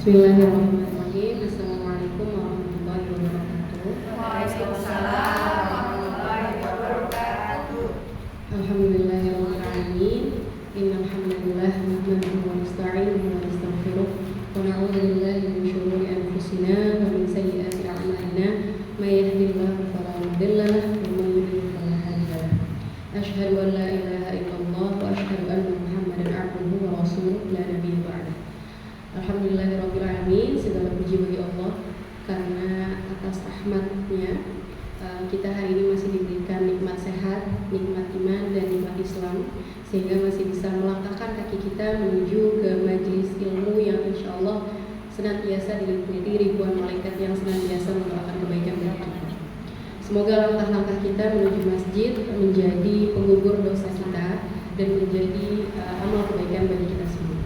Bismillahirrahmanirrahim. Assalamualaikum warahmatullahi wabarakatuh. Waalaikumsalam warahmatullahi wabarakatuh. Alhamdulillahirabbil alamin. Innal hamdalillah nahmaduhu wa nasta'inuhu wa nastaghfiruh wa na'udzu billahi min shururi anfusina wa min sayyiati a'malina. May yahdihillahu fala mudilla lahu wa may yudlil fala hadiya lahu. Asyhadu an la ilaha illallah wa asyhadu anna Muhammadan 'abduhu wa rasuluh la nabiyya ba'dah. Alhamdulillahirabbil alamin, segala puji bagi Allah karena atas rahmat-Nya kita hari ini masih diberikan nikmat sehat, nikmat iman dan nikmat Islam, sehingga masih bisa melangkahkan kaki kita menuju ke majelis ilmu yang insya Allah senantiasa diliputi ribuan malaikat yang senantiasa mendoakan kebaikan bagi kita. Semoga langkah-langkah kita menuju masjid menjadi penggugur dosa kita dan menjadi amal kebaikan bagi kita semua.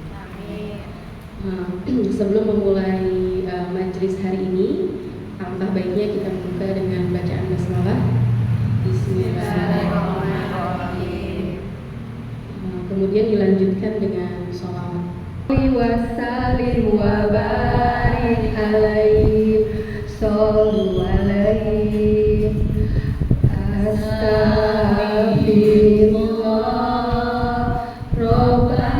Sebelum memulai majelis hari ini, alangkah baiknya kita membuka dengan bacaan basmalah. Bismillahirrahmanirrahim. Kemudian dilanjutkan dengan sholawat. Wassalim wa barik alaihi, shollu alaihi. Astaghfirullah Rabbal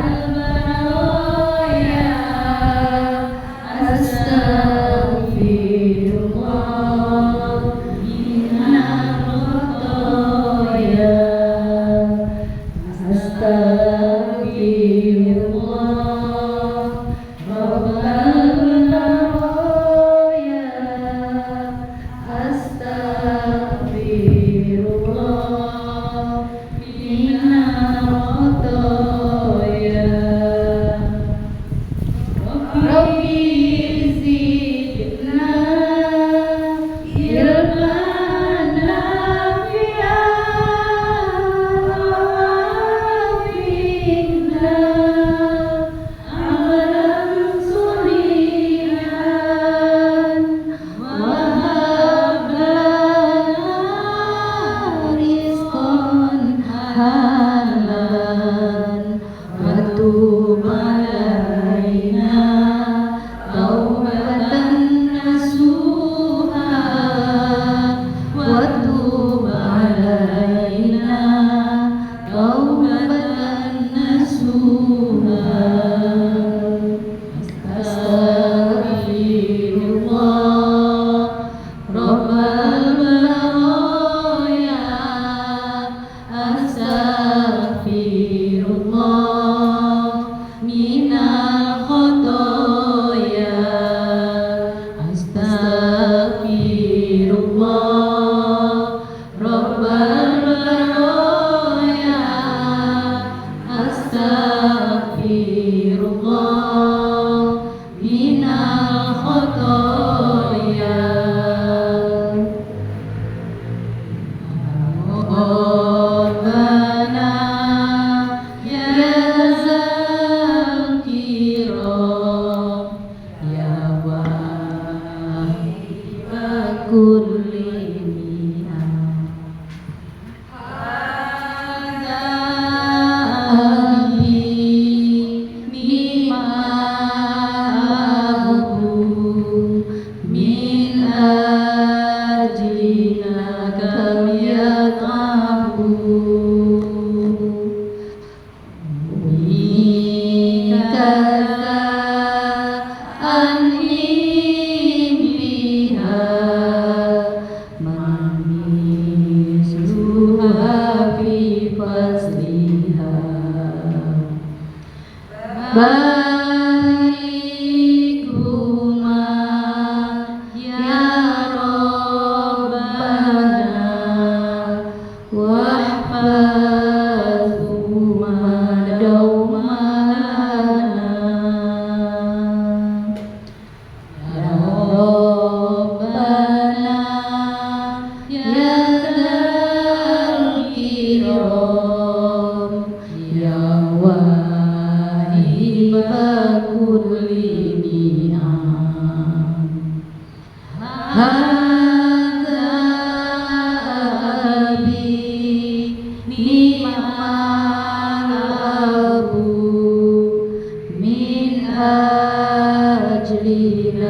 الذين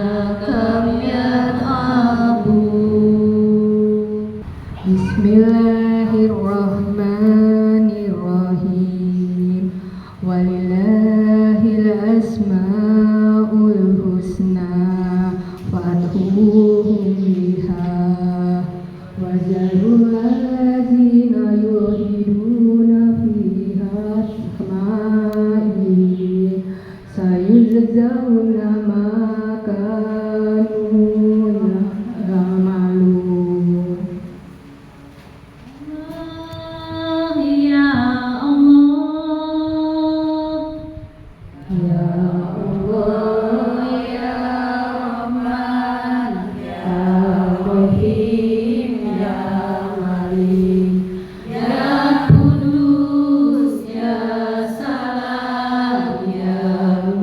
كم يلعبون بسم الله الرحمن الرحيم ولله الأسماء الحسنى فادعوه بها وذروا الذين يلحدون في أسمائه سيجزون ما كانوا يعملون يا الله يا الله يا رحمن يا رحيم يا مليك يا قدوس يا سلام يا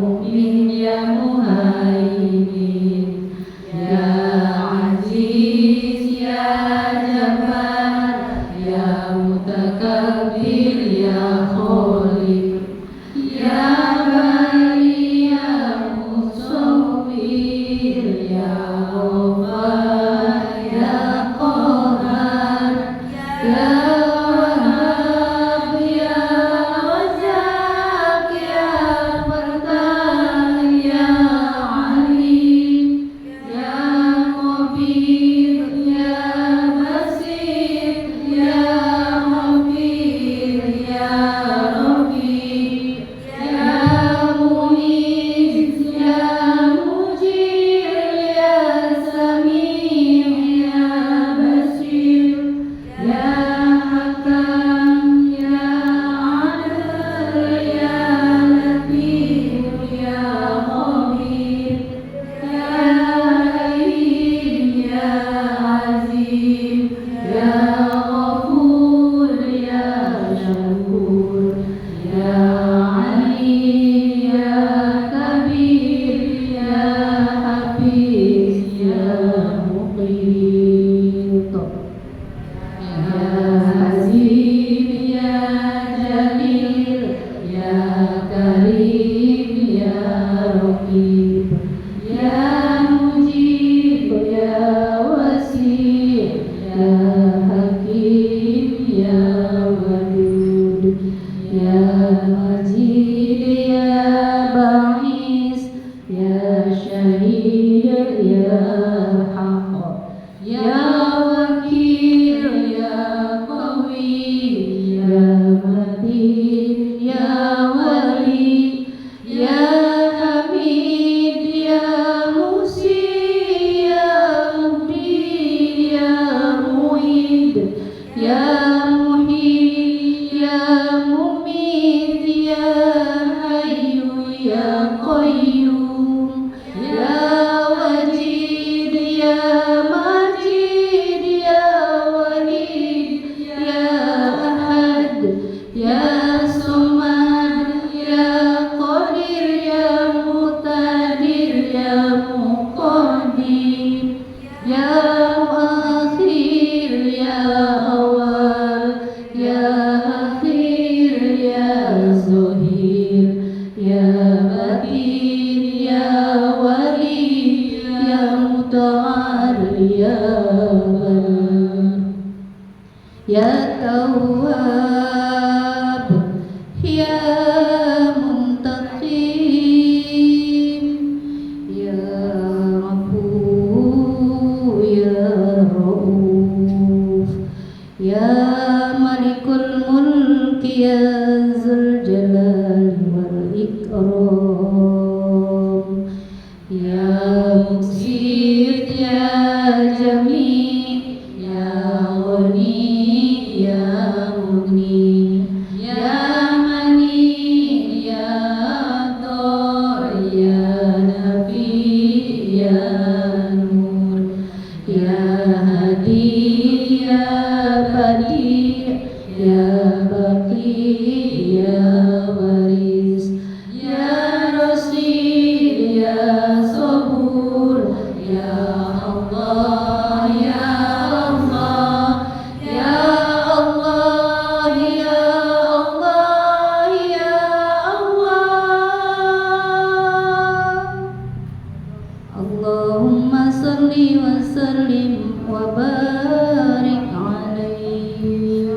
مؤمن يا مهيمن يا عزيز يا جبار يا متكبر يا خالق يا باري يا مصور يا غفار يا قهار يا وهاب يا رزاق يا فتاح يا عليم يا خبير يا بصير يا خبير يا رفيق يا مميت يا مجير يا سميع يا بصير يا حكم يا عدل يا لطيف يا خبير يا رحيم يا عزيز يا غفور يا شكور يا علي يا كبير يا حفيظ يا مقيت يا حزين يا جليل يا كريم يا رقيب يا مجيب يا وسيع يا حكيم يا ودود يا مجيد يا باعث يا شهيد يا حق يا وكيل يا قوي يا متين يا ولي يا حميد يا مسيء يا مبين يا معيد يا محيي يا مميت يا حي يا قيوم يا وجيد يا مجيد يا وليد يا أحد يا صمد يا قدير يا مقتدر يا مقدم يا مؤخر يا أول يا أخير يا ظهير يا بطين يا ولي يا متعال يا بر يا تواب يا منتقم يا رب يا رؤوف يا ملك الملك يا ذا الجلال والإكرام يا مقسط يا جميل يا غني Allahumma salli wa sallim wa barik alaihi.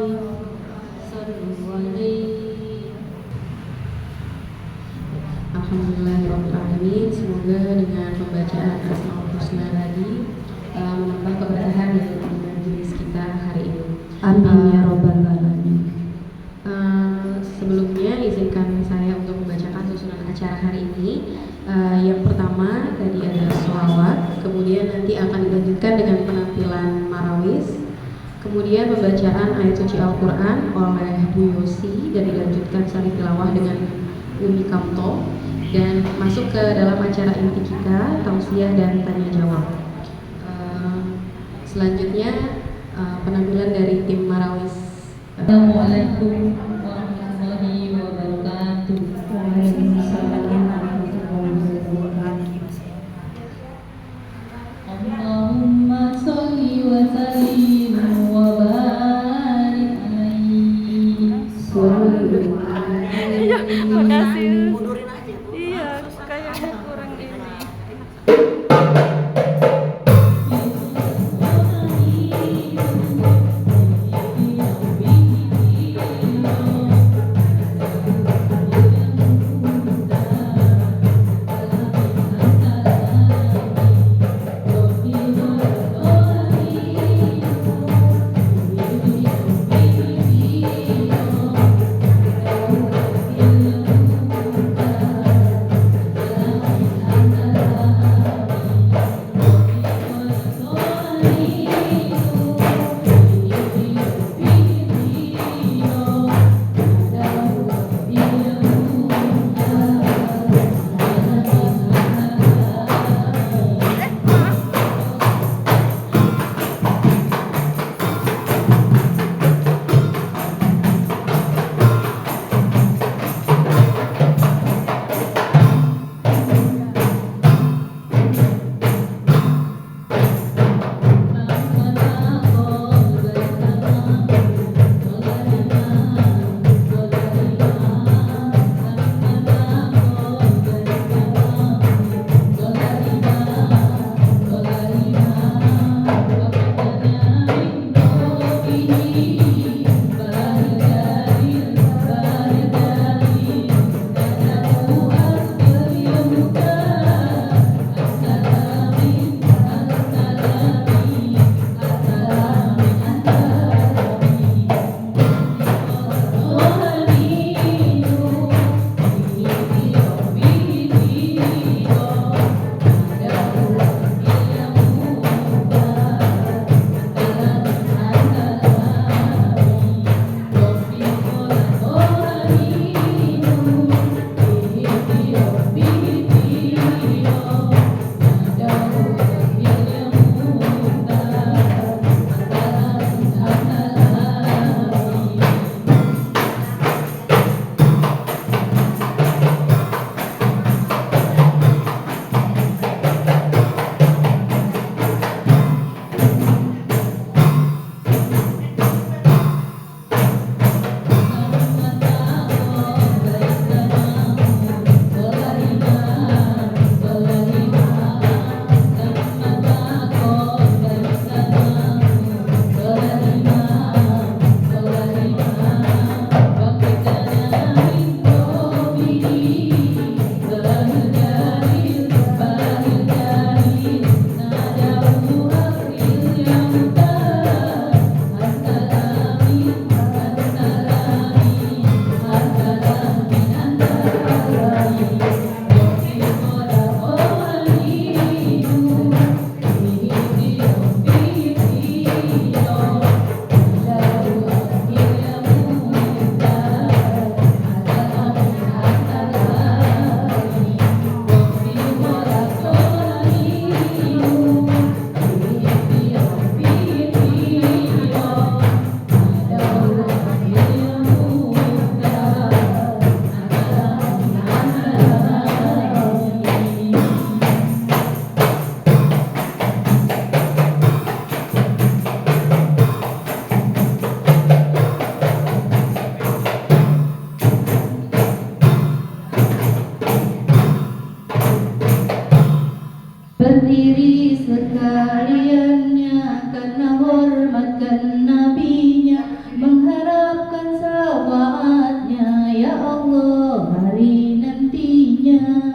Sallu alaihi. Alhamdulillahirrahmanirrahim. Semoga dengan pembacaan Asmaul Husna tadi menambah keberkahan dari majelis kita hari ini. Amin ya robbal alamin. Sebelumnya izinkan saya untuk membacakan susunan acara hari ini. Yang pertama tadi ada sholawat, kemudian nanti akan dilanjutkan dengan penampilan marawis, kemudian pembacaan ayat suci Al-Quran oleh Bu Yosi dan dilanjutkan sari tilawah dengan Umi Kamto, dan masuk ke dalam acara inti kita, tausiah dan tanya jawab. Selanjutnya penampilan dari tim marawis. Assalamualaikum warahmatullahi wabarakatuh. Waalaikumsalam warahmatullahi wabarakatuh. Allahumma sholli wa sallim wa barik alaihi. Iya, makasih. Iya, kayaknya kurang ini. Sallallahu berdiri sekaliannya karena hormatkan nabinya, mengharapkan syafaatnya ya Allah hari nantinya.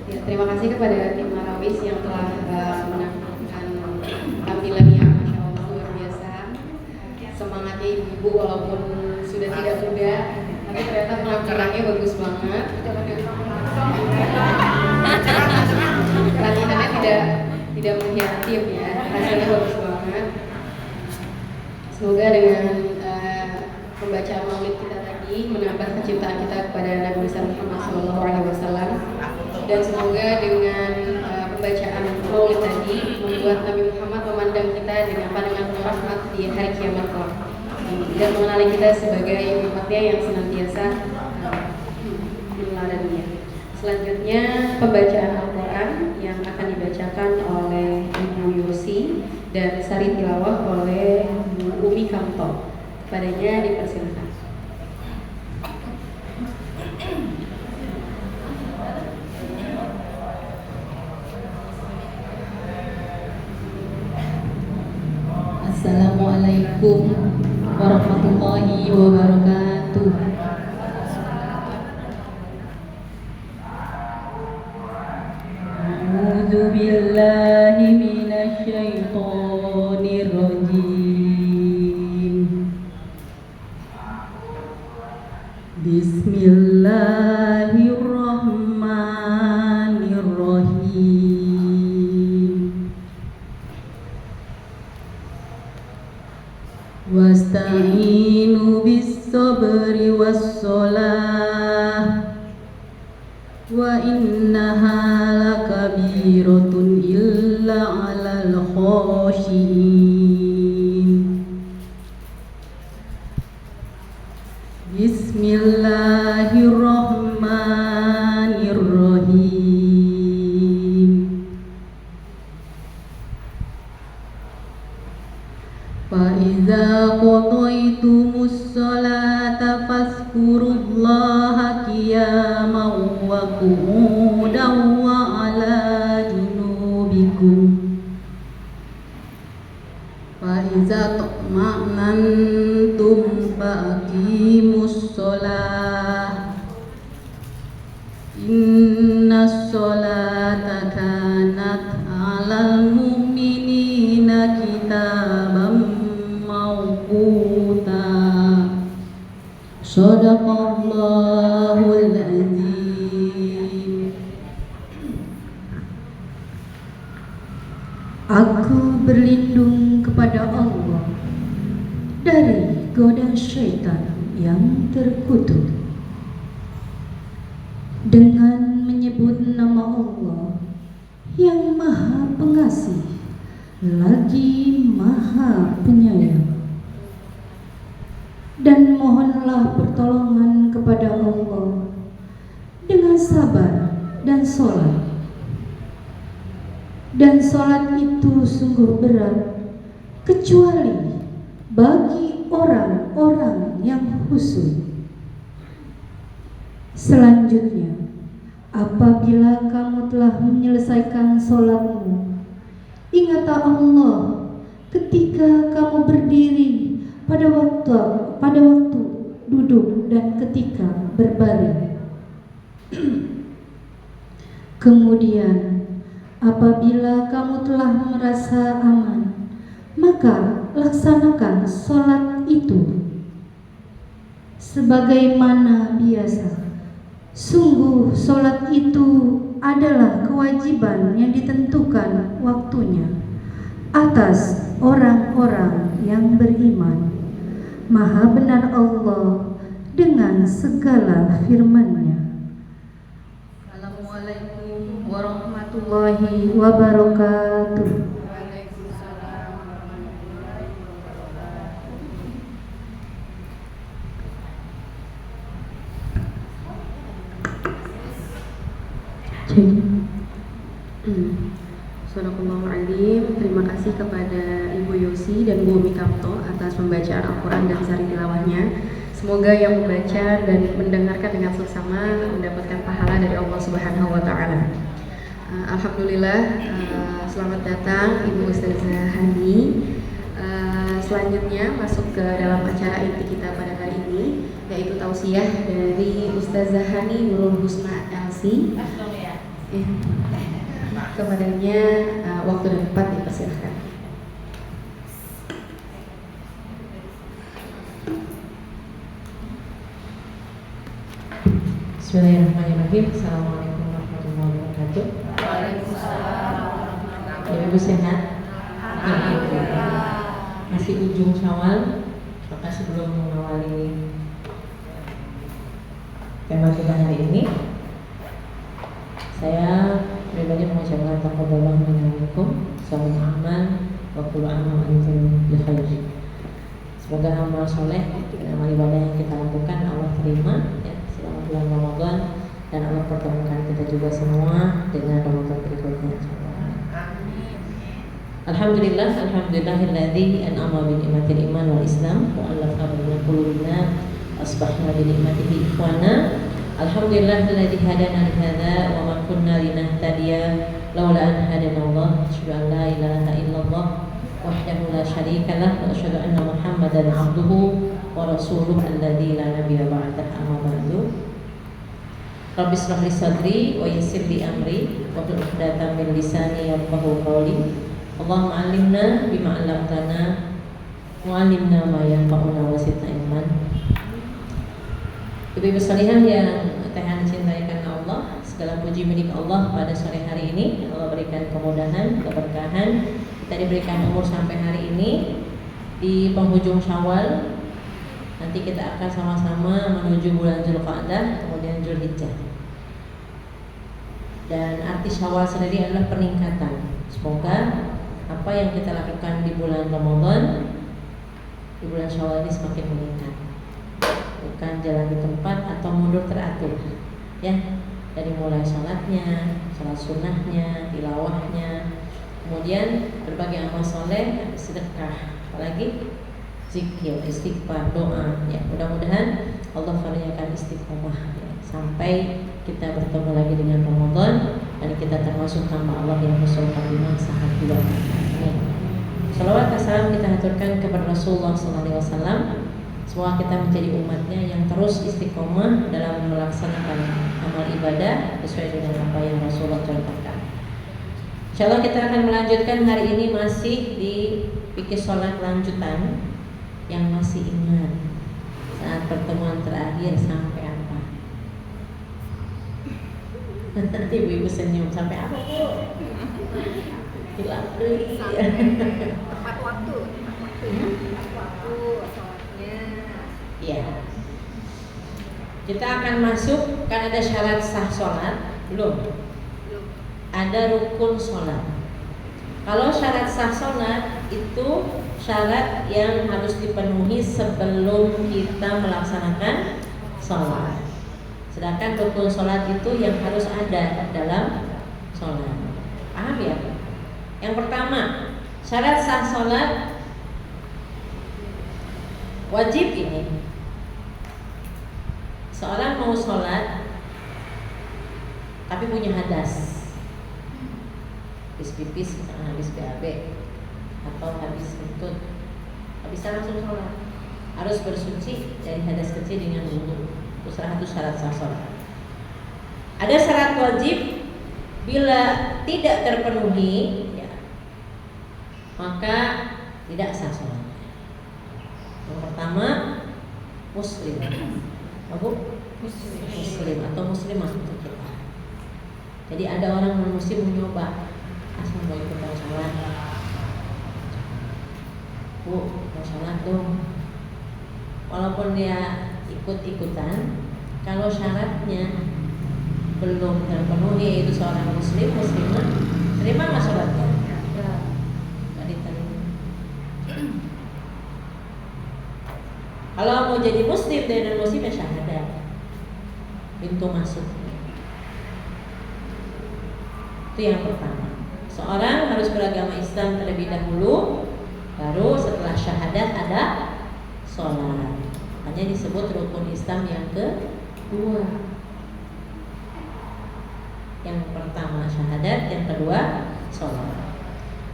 Ya, terima kasih kepada tim Marawis yang telah menampilkan tampilan yang Masya Allah luar biasa. Semangatnya ibu-ibu walaupun sudah tidak muda, tapi ternyata penampilannya bagus banget. Kerajinan tidak mengkhianati ya, hasilnya bagus banget. Semoga dengan pembacaan maulid kita tadi menambah kecintaan kita kepada Nabi besar Muhammad SAW, dan semoga dengan pembacaan maulid tadi membuat Nabi Muhammad memandang kita dengan pandangan penuh rahmat di hari kiamat kelak, dan mengenali kita sebagai umatnya yang senantiasa meneladaninya. Selanjutnya pembacaan Al-Quran yang akan dibacakan oleh Ibu Yosi dan sari tilawah oleh Bu Umi Kamto. Kepadanya dipersilakan. Assalamualaikum warahmatullahi wabarakatuh. A'udzu billahi minasy syaithanir rajim. Bismillahirrahmanirrahim. Wasta'inu bis-sabri was-shalah wa innaha lakabiratun illa 'alal khashiyin. Bismillahirrahmanirrahim. Fa idza qadaytumus sholata fazkurullaha qiyaman wa qu'udan wa 'ala junubikum. Fa idza tatma'nantum faqimus sholah. Innas sholata kanat 'alal mu'minina kitaban mawquta. Shadaqallahul azim. Aku berlindung kepada Allah dari godaan syaitan yang terkutuk dengan menyebut nama Allah yang Maha Pengasih lagi Maha Penyayang. Dan mohonlah pertolongan kepada Allah dengan sabar dan sholat. Dan sholat itu sungguh berat kecuali bagi orang-orang yang khusyuk. Selanjutnya, apabila kamu telah menyelesaikan sholatmu, ingatlah Allah ketika kamu berdiri, pada waktu duduk, dan ketika berbaring. Kemudian, apabila kamu telah merasa aman, maka laksanakan sholat itu sebagaimana biasa. Sungguh sholat itu adalah kewajiban yang ditentukan waktunya atas orang-orang yang beriman. Maha benar Allah dengan segala firman-Nya. Assalamualaikum warahmatullahi wabarakatuh. Sadaqallahul. Terima kasih kepada Ibu Yosi dan Bu Umi Kamto atas pembacaan Al-Quran dan sari tilawahnya. Semoga yang membaca dan mendengarkan dengan seksama mendapatkan pahala dari Allah Subhanahu wa Ta'ala. Alhamdulillah, selamat datang Ibu Ustazah Hani. Selanjutnya masuk ke dalam acara inti kita pada hari ini, yaitu tausiah dari Ustazah Hani Nurul Husna LC. Ya. Kepadanya waktu dan tempat dipersilahkan. Bismillahirrahmanirrahim. Assalamualaikum warahmatullahi wabarakatuh. Waalaikumsalam. Ya, Ibu sehat? Alhamdulillah. Masih ujung Syawal, maka sebelum mengawali tema kita hari ini, saya pribadi mengucapkan taqabbalallahu minna wa minkum, shallallahu aman wa kullu amal antum bi khair. Semoga amal soleh dan amal ibadah yang kita lakukan Allah terima ya selama bulan Ramadan, dan Allah pertemukan kita juga semua dengan Ramadan berikutnya. Alhamdulillah, alhamdulillahilladzi an'ama bi ni'matil iman wal islam wa alafa baina qulubina asbahna bi ni'matihi ikhwana. Alhamdulillahilladzi hadana li hadza wa ma kunna linahtadiya laula an hadana Allah. Asyhadu an la ilaha illallah wahdahu la syarika lah wa asyhadu anna Muhammadan 'abduhu wa rasuluhu alladzi la nabiyya ba'dahu, amma ba'du. Rabbi shrah li sadri wa yassir li amri wa hlul 'uqdatam min lisani yafqahu qawli. Allahumma 'allimna bima 'allamtana wa 'allimna ma yanfa'una wa zidna ilman. Ibu-ibu salihah yang Tuhan cintai karena Allah, segala puji milik Allah. Pada sore hari ini Allah berikan kemudahan, keberkahan, kita diberikan umur sampai hari ini di penghujung Syawal. Nanti kita akan sama-sama menuju bulan Zulqa'dah, kemudian Zulhijjah. Dan arti Syawal sendiri adalah peningkatan. Semoga apa yang kita lakukan di bulan Ramadan, di bulan Syawal ini semakin meningkat, bukan jalan di tempat atau mundur teratur ya, dari mulai sholatnya, sholat sunnahnya, tilawahnya, kemudian berbagai amal soleh, sedekah, apalagi zikir, istighfar, doa ya. Mudah-mudahan Allah karuniakan istiqomah ya, sampai kita bertemu lagi dengan Ramadan dan kita termasuk hamba Allah yang husnul khatimah saat bulan. Amin. Salawat dan salam kita haturkan kepada Rasulullah SAW. Semoga kita menjadi umatnya yang terus istiqomah dalam melaksanakan amal ibadah sesuai dengan apa yang Rasulullah contohkan. Insyaallah kita akan melanjutkan hari ini masih di fikih sholat lanjutan yang masih ingat saat pertemuan terakhir sampai apa? Nanti ibu-ibu senyum sampai apa Bu? Hilang deh. Tepat waktu sholatnya. Iya. Kita akan masuk, kan ada syarat sah sholat belum? Ada rukun sholat. Kalau syarat sah sholat itu syarat yang harus dipenuhi sebelum kita melaksanakan sholat. Sedangkan rukun sholat itu yang harus ada dalam sholat. Paham ya? Yang pertama, syarat sah sholat wajib ini. Seorang mau sholat tapi punya hadas, habis pipis, habis BAB, atau habis kentut, tak bisa langsung sholat. Harus bersuci dari hadas kecil dengan wudu. Itu salah satu syarat sah sholat. Ada syarat wajib, bila tidak terpenuhi ya, maka tidak sah sholat. Yang pertama, muslim. Apa? Muslim atau muslimah untuk kita. Jadi ada orang non-muslim mencoba, asal mau ikutan sholat. Bu, mau sholat dong. Walaupun dia ikut-ikutan, kalau syaratnya belum terpenuhi, itu seorang muslim, muslimah, terima nggak sholatnya? Nggak diterima. Kalau mau jadi muslim dan non-muslim ya syahadat, pintu masuk. Itu yang pertama. Seorang harus beragama Islam terlebih dahulu, baru setelah syahadat ada sholat. Hanya disebut rukun Islam yang kedua. Yang pertama syahadat, yang kedua sholat.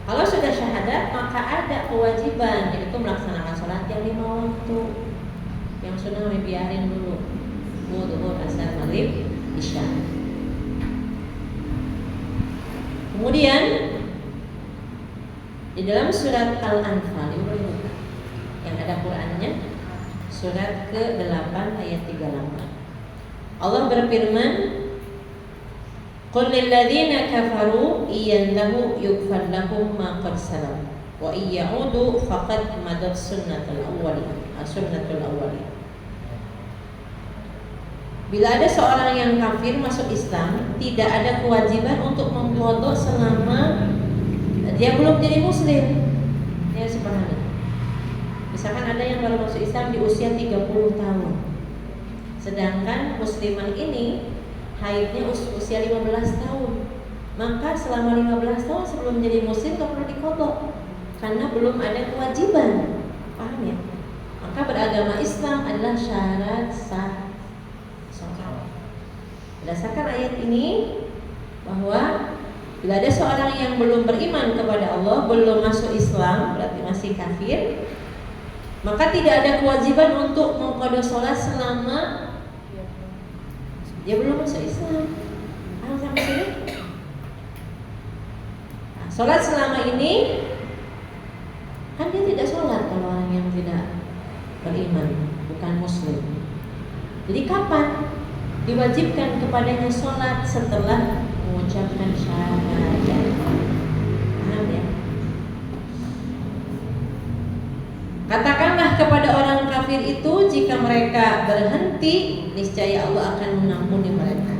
Kalau sudah syahadat, maka ada kewajiban, yaitu melaksanakan sholat yang 5 waktu. Yang sudah kami biarin dulu, zuhur, asar, maghrib, isya. Kemudian di dalam surat Al-Anfal yang ada Qur'annya, surat ke-8 ayat 38, Allah berfirman, Qul lil ladzina kafaru iyantahu yughfar lahum ma qad salam wa iyaudu faqad madat sunnatul awwalin. Bila ada seorang yang kafir masuk Islam, tidak ada kewajiban untuk mengkodok selama dia belum jadi muslim. Ya, sepahami. Misalkan ada yang baru masuk Islam di usia 30 tahun, sedangkan muslimah ini haidnya usia 15 tahun, maka selama 15 tahun sebelum menjadi muslim tak perlu dikodok karena belum ada kewajiban. Paham ya? Maka beragama Islam adalah syarat sah sholat. Berdasarkan ayat ini, bahwa bila ada seorang yang belum beriman kepada Allah, belum masuk Islam, berarti masih kafir, maka tidak ada kewajiban untuk mengqadha sholat selama dia belum masuk Islam. Paham sampai sini? Nah, sholat selama ini kan dia tidak sholat kalau orang yang tidak beriman, bukan muslim. Jadi kapan diwajibkan kepadanya sholat? Setelah mengucapkan syahadat. Paham ya? Katakanlah kepada orang kafir itu, jika mereka berhenti, niscaya Allah akan mengampuni mereka.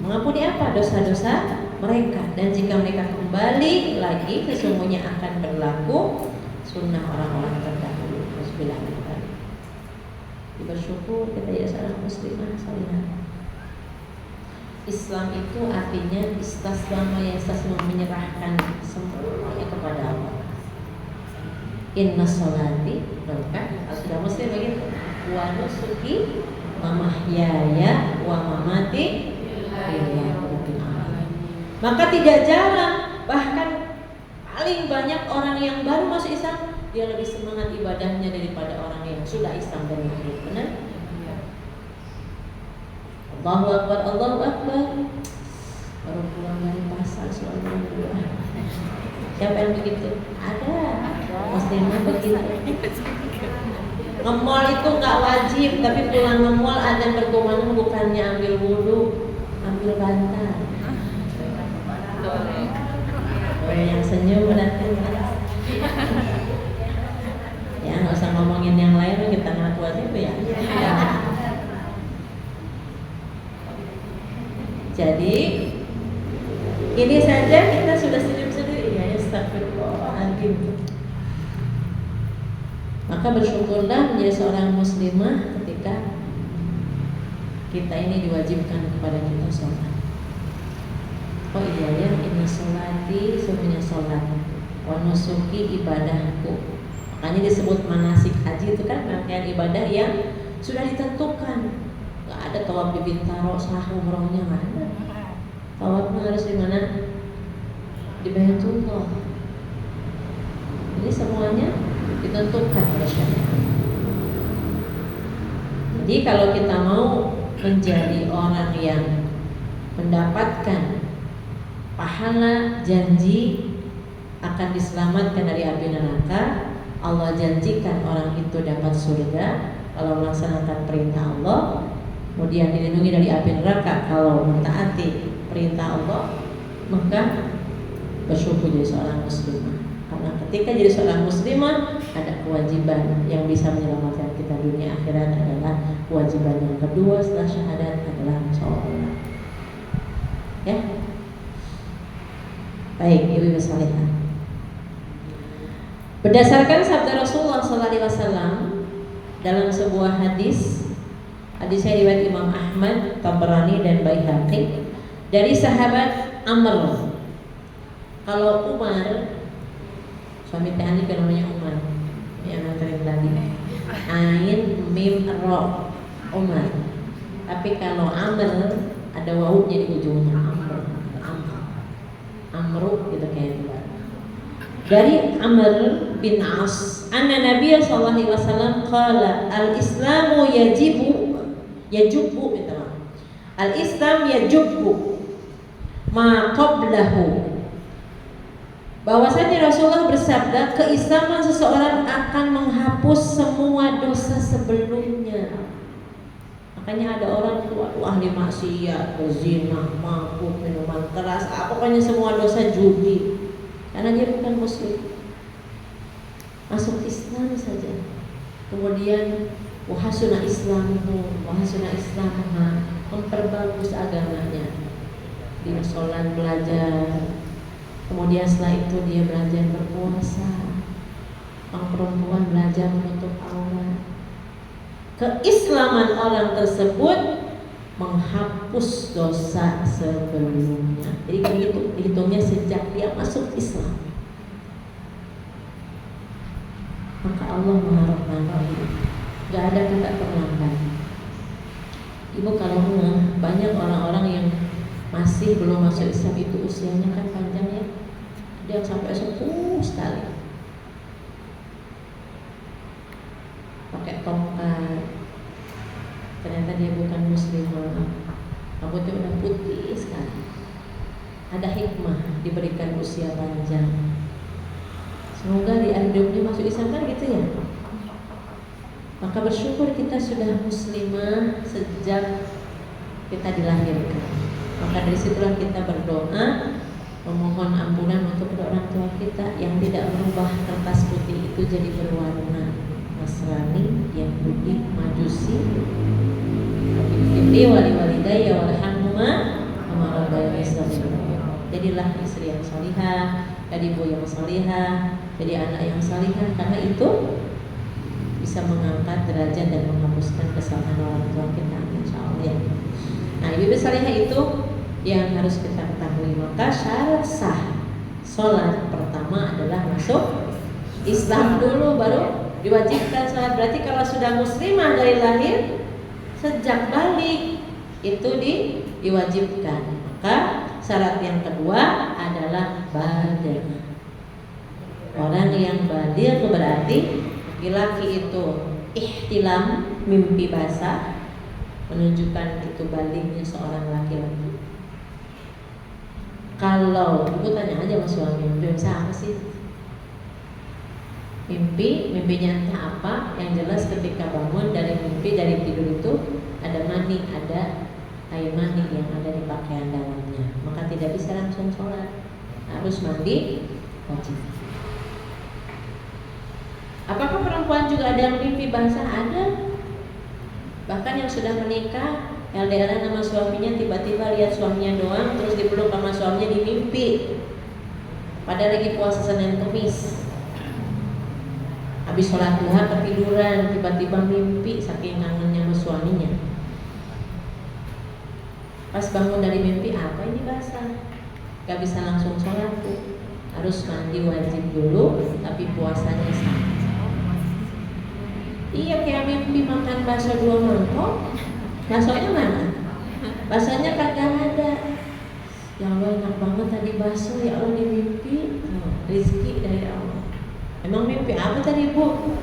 Mengampuni apa? Dosa-dosa mereka. Dan jika mereka kembali lagi, sesungguhnya akan berlaku sunnah orang-orang terdahulu. Bismillah. Bersyukur kita ya seorang muslimah salihah. Islam itu artinya istaslama, yang menyerahkan semuanya kepada Allah. Inna sholati, kan? Sudah muslim begitu. Wa nusuki wa mahyaya wa mamati lillahi rabbil alamin. Maka tidak jarang, bahkan paling banyak orang yang baru masuk Islam, dia lebih semangat ibadahnya daripada orang yang sudah Islam dari dulu. Benar? Allahu Akbar, Allahu Akbar. Baru pulang dari pasar selalu berdoa. Siapa yang begitu? Ada. Muslimah begitu. Nge-mall itu nggak wajib, tapi pulang nge-mall ada berkumandang bukannya ambil wudhu, ambil bantal. Yang senyum berarti. Ya, nggak usah ngomongin yang lain, kita ngaku aja itu ya. Jadi ini saja kita sudah senyum-senyum ya, astagfirullahaladzim. Maka bersyukurlah menjadi seorang muslimah ketika kita ini diwajibkan kepada kita sholat. Oh iya ya, inna sholati, semuanya sholat, wa nusuki, ibadahku. Makanya disebut manasik haji itu kan rangkaian ibadah yang sudah ditentukan. Gak ada tawaf di Bintaro, sah umrohnya nggak ada. Tawafnya harus di mana? Di Baitullah. Ini semuanya ditentukan oleh syariat. Jadi kalau kita mau menjadi orang yang mendapatkan pahala janji akan diselamatkan dari api neraka, Allah janjikan orang itu dapat surga kalau melaksanakan perintah Allah, kemudian dilindungi dari api neraka kalau mentaati perintah Allah, maka bersyukur jadi seorang muslimah. Karena ketika jadi seorang muslimah ada kewajiban yang bisa menyelamatkan kita dunia akhirat, adalah kewajiban yang kedua setelah syahadat adalah sholat. Ya, baik, ibu-ibu salihah. Berdasarkan sabda Rasulullah SAW dalam sebuah hadis riwayat Imam Ahmad, Tabrani dan Baihaqi dari sahabat Amr. Kalau Umar, suami Teh Ani kan namanya Umar, yang nganterin tadi. Ain mim ro, Umar. Tapi kalau Amr ada wawunya di ujungnya, Amru gitu kayak itu. Dari Amr bin As, anna Nabiya sallallahu alaihi wasallam qala al-islamu yajubu, al-islam yajubu ma qablahu. Bahwasanya Rasulullah bersabda, keislaman seseorang akan menghapus semua dosa sebelumnya. Makanya ada orang tua ahli maksiat, berzina, mabuk, minuman keras, pokoknya semua dosa, judi, karena dia bukan muslim. Masuk Islam saja, kemudian wahasuna islamuhu, wahasuna islamuha, memperbagus agamanya, dia sholat, belajar, kemudian setelah itu dia belajar berpuasa, orang perempuan belajar menutup aurat. Keislaman orang tersebut menghapus dosa sebelumnya. Jadi begitu dihitungnya sejak dia masuk Islam. Maka Allah Maha Rahim, gak ada kata terlambat. Ibu kalau banyak orang-orang yang masih belum masuk Islam itu usianya kan panjang ya, dia sampai sepuh sekali, pakai tongkat, ternyata dia bukan muslimah, rambutnya udah putih sekali. Ada hikmah diberikan usia panjang. Semoga di akhir hidupnya masuk Islam kan gitu ya. Maka bersyukur kita sudah muslimah sejak kita dilahirkan. Maka dari situlah kita berdoa, memohon ampunan untuk kedua orang tua kita yang tidak merubah kertas putih itu jadi berwarna Nasrani, Yahudi, Majusi. Ini wali-walidayya warhamhuma kama rabbayani shaghira. Jadilah istri yang salihah, jadi ibu yang salihah, jadi anak yang salihah, karena itu bisa mengangkat derajat dan menghapuskan kesalahan orang tua kita, insyaallah ya. Nah, ibu salihah itu yang harus kita ketahui. Maka syarat sah sholat pertama adalah masuk Islam dulu, baru diwajibkan sholat. Berarti kalau sudah muslimah dari lahir, sejak balik itu diwajibkan. Maka syarat yang kedua adalah baligh. Orang yang baligh berarti laki-laki itu ihtilam, mimpi basah, menunjukkan itu balighnya seorang laki-laki. Kalau ibu tanya aja sama suami, mimpi apa sih? Mimpinya entah apa, yang jelas ketika bangun dari mimpi, dari tidur itu ada mani, ada air mani yang ada di pakaian dalamnya, maka tidak bisa langsung sholat, harus mandi wajib. Apakah perempuan juga ada yang mimpi basah? Ada. Bahkan yang sudah menikah, LDR sama suaminya, tiba-tiba lihat suaminya doang, terus dipeluk sama suaminya di mimpi, padahal lagi puasa Senin Kemis. Habis sholat duha ketiduran, tiba-tiba mimpi saking kangennya sama suaminya. Pas bangun dari mimpi, apa ini basah? Gak bisa langsung sholat tuh, harus mandi wajib dulu, tapi puasanya sah. Iya, kayak mimpi makan bakso 2 mangkok, baksonya mana? Baksonya kagak ada. Ya Allah, enak banget tadi bakso, ya Allah di mimpi. Rizki dari Allah. Emang mimpi apa tadi Bu?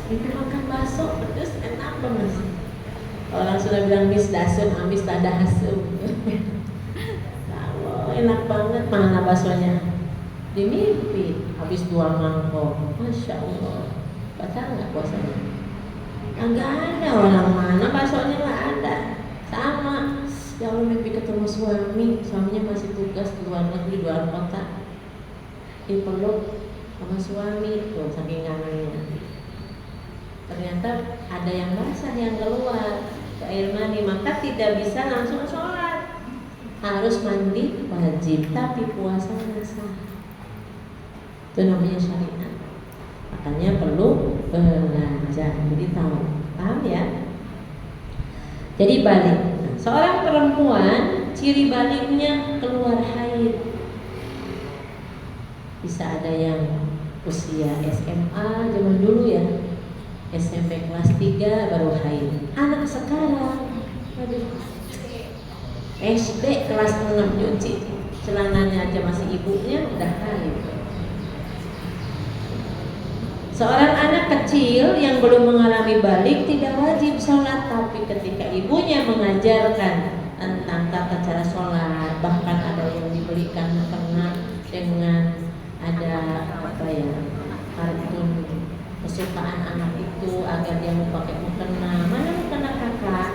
Mimpi makan bakso, pedes, enak banget. Orang sudah bilang mis dasum, amis tada hasum. Allah, enak banget, mana baksonya? Di mimpi, habis 2 mangkok. Masya Allah. Batal nggak puasanya? Enggak ada, orang mana baksonya nggak ada. Sama, ya Allah mimpi ketemu suaminya masih tugas di luar negeri, luar kota. Dipeluk sama suami, tuh saking kangennya. Ternyata ada yang basah yang keluar ke air mani, maka tidak bisa langsung sholat, harus mandi wajib, tapi puasanya sah. Itu namanya syariat. Makanya perlu belajar, jadi tahu, paham ya? Jadi balik. Nah, seorang perempuan ciri baliknya keluar haid. Bisa ada yang usia SMA zaman dulu ya, SMP kelas 3 baru haid. Anak sekarang, SD kelas 6 nyuci celananya aja masih ibunya udah haid. Seorang anak kecil yang belum mengalami balik tidak wajib sholat, tapi ketika ibunya mengajarkan tentang tata cara sholat, bahkan ada itu agar dia mau pakai mukena. Mana mukena kakak?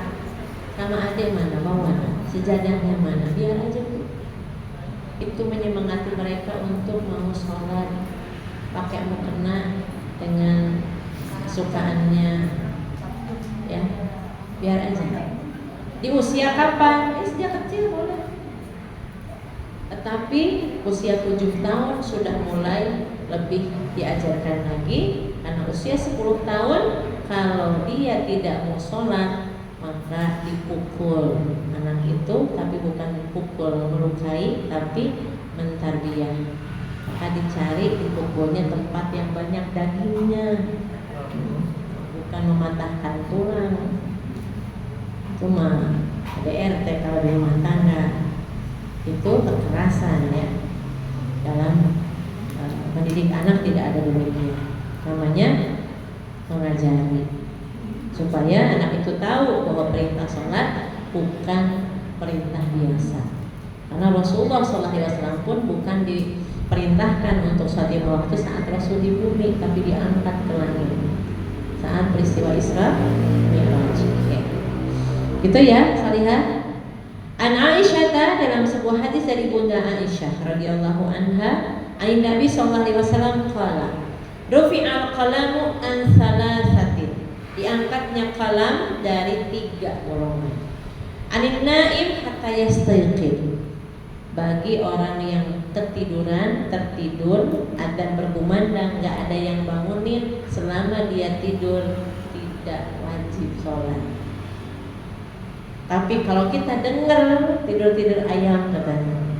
Sama adik mana? Mau mana? Sejadahnya mana? Biar aja Bu. Itu menyemangati mereka untuk mau sholat pakai mukena dengan kesukaannya, ya. Biar aja. Di usia kapan? Sejak kecil boleh. Tetapi usia 7 tahun sudah mulai lebih diajarkan lagi. Karena usia 10 tahun kalau dia tidak mau sholat maka dipukul anak itu, tapi bukan dipukul melukai, tapi mentarbiyah. Maka dicari dipukulnya tempat yang banyak dagingnya, bukan mematahkan tulang. Cuma ADRT kalau di rumah tangga itu kekerasan ya. Dalam mendidik anak tidak ada demikian. Namanya mengajari supaya anak itu tahu bahwa perintah sholat bukan perintah biasa. Karena Rasulullah SAW pun bukan diperintahkan untuk sholat 5 waktu saat Rasul di bumi, tapi diangkat ke langit saat peristiwa Isra Mi'raj. Gitu ya, Salihah. An Aisyah dalam sebuah hadis dari Bunda Aisyah radhiyallahu anha, ai Nabi sallallahu alaihi wasallam qala, rufi'al qalamu an thalathatin. Diangkatnya kalam dari 3 golongan. Anin naim hatta yastayqin. Bagi orang yang tertidur, adzan berkumandang, enggak ada yang bangunin selama dia tidur, tidak wajib sholat. Tapi kalau kita dengar tidur ayam katanya,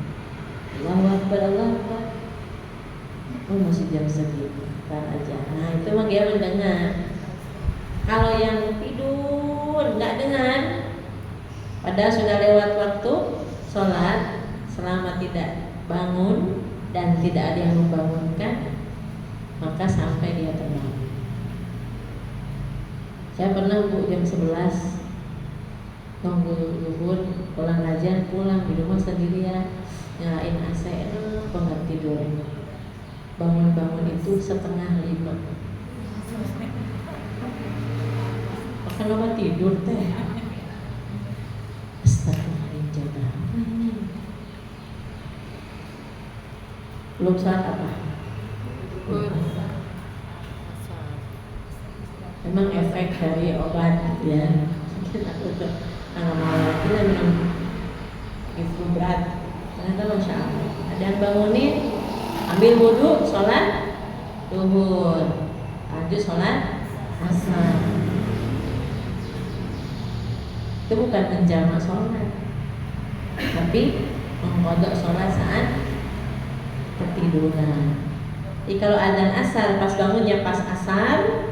Allahu Akbar, Allahu Akbar, oh masih jam segitu, ntar aja. Nah itu mah dia mendengar. Kalau yang tidur nggak dengar, padahal sudah lewat waktu sholat, selama tidak bangun dan tidak ada yang membangunkan, maka sampai dia terbangun. Saya pernah Bu jam 11 nunggu zuhur, pulang kajian, pulang di rumah sendirian, nyalain AC, kok nggak tidur. Bangun itu 4:30. Kenapa tidur teh? Astagfirullahaladzim. Belum saat apa? Memang efek dari obat ya. Aku tuh nggak mau lagi lah minum itu berat. Ternyata Masya Allah. Ada yang bangunin, ambil wudhu, sholat duhur, lanjut sholat asar. Itu bukan menjamak sholat, tapi mengkodok sholat saat ketiduran. Jadi kalau adzan asar pas bangunnya pas asar,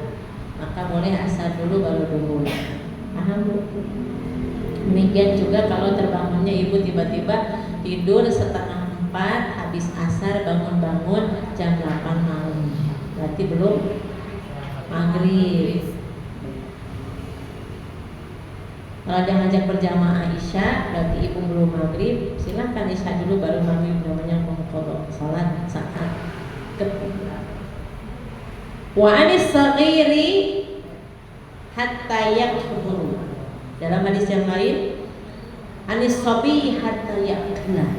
maka boleh asar dulu baru duhur. Paham Bu? Demikian juga kalau terbangunnya ibu tiba-tiba tidur 3:30 habis asar, bangun jam 8 malam, berarti belum maghrib. Kalau ada ngajak berjamaah Isya, berarti ibu belum maghrib, silahkan Isya dulu baru maghrib, namanya mengqadha salat saat ketiduran. Wa anis saghiri hatta yakbur. Dalam hadis yang lain, anis sabi hatta yakna.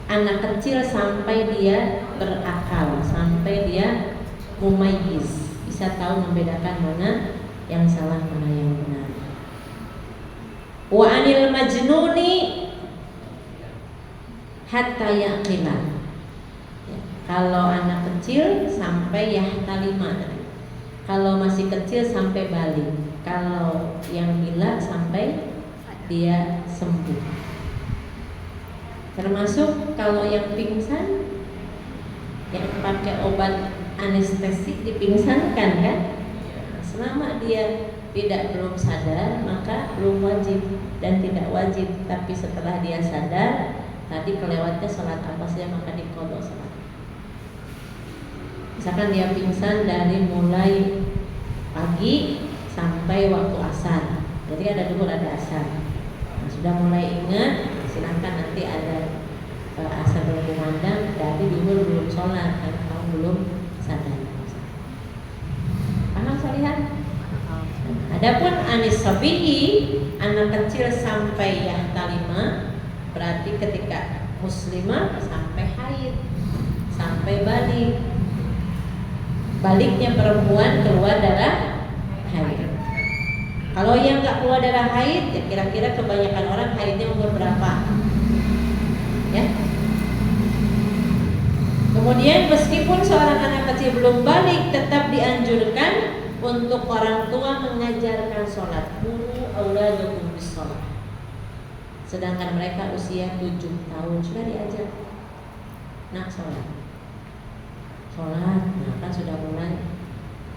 Anak kecil sampai dia berakal, sampai dia mumayyiz, bisa tahu membedakan mana yang salah mana yang benar. Wa anil majnuni hatta yaqila. Ya, kalau anak kecil sampai yahtalima. Kalau masih kecil sampai balik. Kalau yang gila sampai dia sembuh. Termasuk kalau yang pingsan, yang pakai obat anestesi dipingsankan kan? Selama dia belum sadar maka belum wajib dan tidak wajib. Tapi setelah dia sadar, tadi kelewatnya sholat apa saja maka diqadha sholat. Misalkan dia pingsan dari mulai pagi sampai waktu asar, jadi ada duhur ada asar. Nah, sudah mulai ingat, silahkan nanti ada asar berkumandang, dari duhur belum sholat karena kamu belum sadar. Paham Salihah? anis sabiyi, anak kecil sampai yahtalima, berarti ketika muslimah sampai haid, sampai balik. Baliknya perempuan keluar darah haid. Kalau yang nggak keluar darah haid, ya kira-kira kebanyakan orang haidnya umur berapa? Ya. Kemudian meskipun seorang anak kecil belum balik, tetap dianjurkan untuk orang tua mengajarkan sholat. Muru auladukum bis sholat. Sedangkan mereka usia 7 tahun sudah diajar. Nak sholat. Sholat, nah kan sudah mulai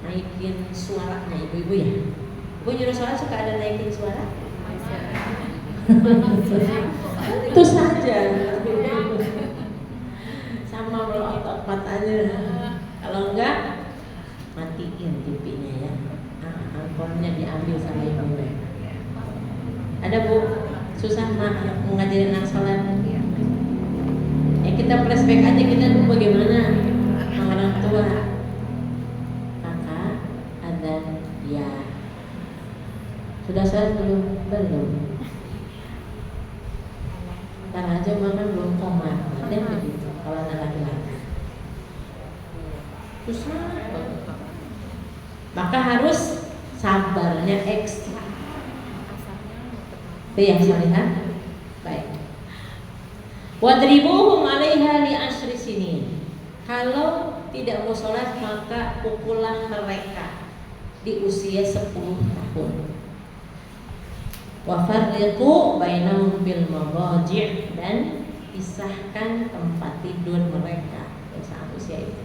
naikin suaranya ibu-ibu ya. Ibu nyuruh sholat suka ada naikin suara? Itu saja. Sama melotot matanya. Kalau enggak, matiin TV-nya ya. Handphonenya diambil sama ibu. Ada bu, susah mengajarin anak sholat. Ya kita flashback aja, kita dulu bagaimana orang tua. Kakak, adzan, ya. Sudah sholat belum? Belum. Ntar aja makan belum komat. Ada begitu kalau anak laki-laki. Susah banget. Maka harus sabarnya ekstra. Itu yang saya lihat. Baik. Wadribuhum 'alaiha li asyri sinin. Kalau tidak mau sholat maka pukullah mereka di usia 10 tahun. Wa farriqu bainahum bil madaji', dan pisahkan tempat tidur mereka yang saat usia itu.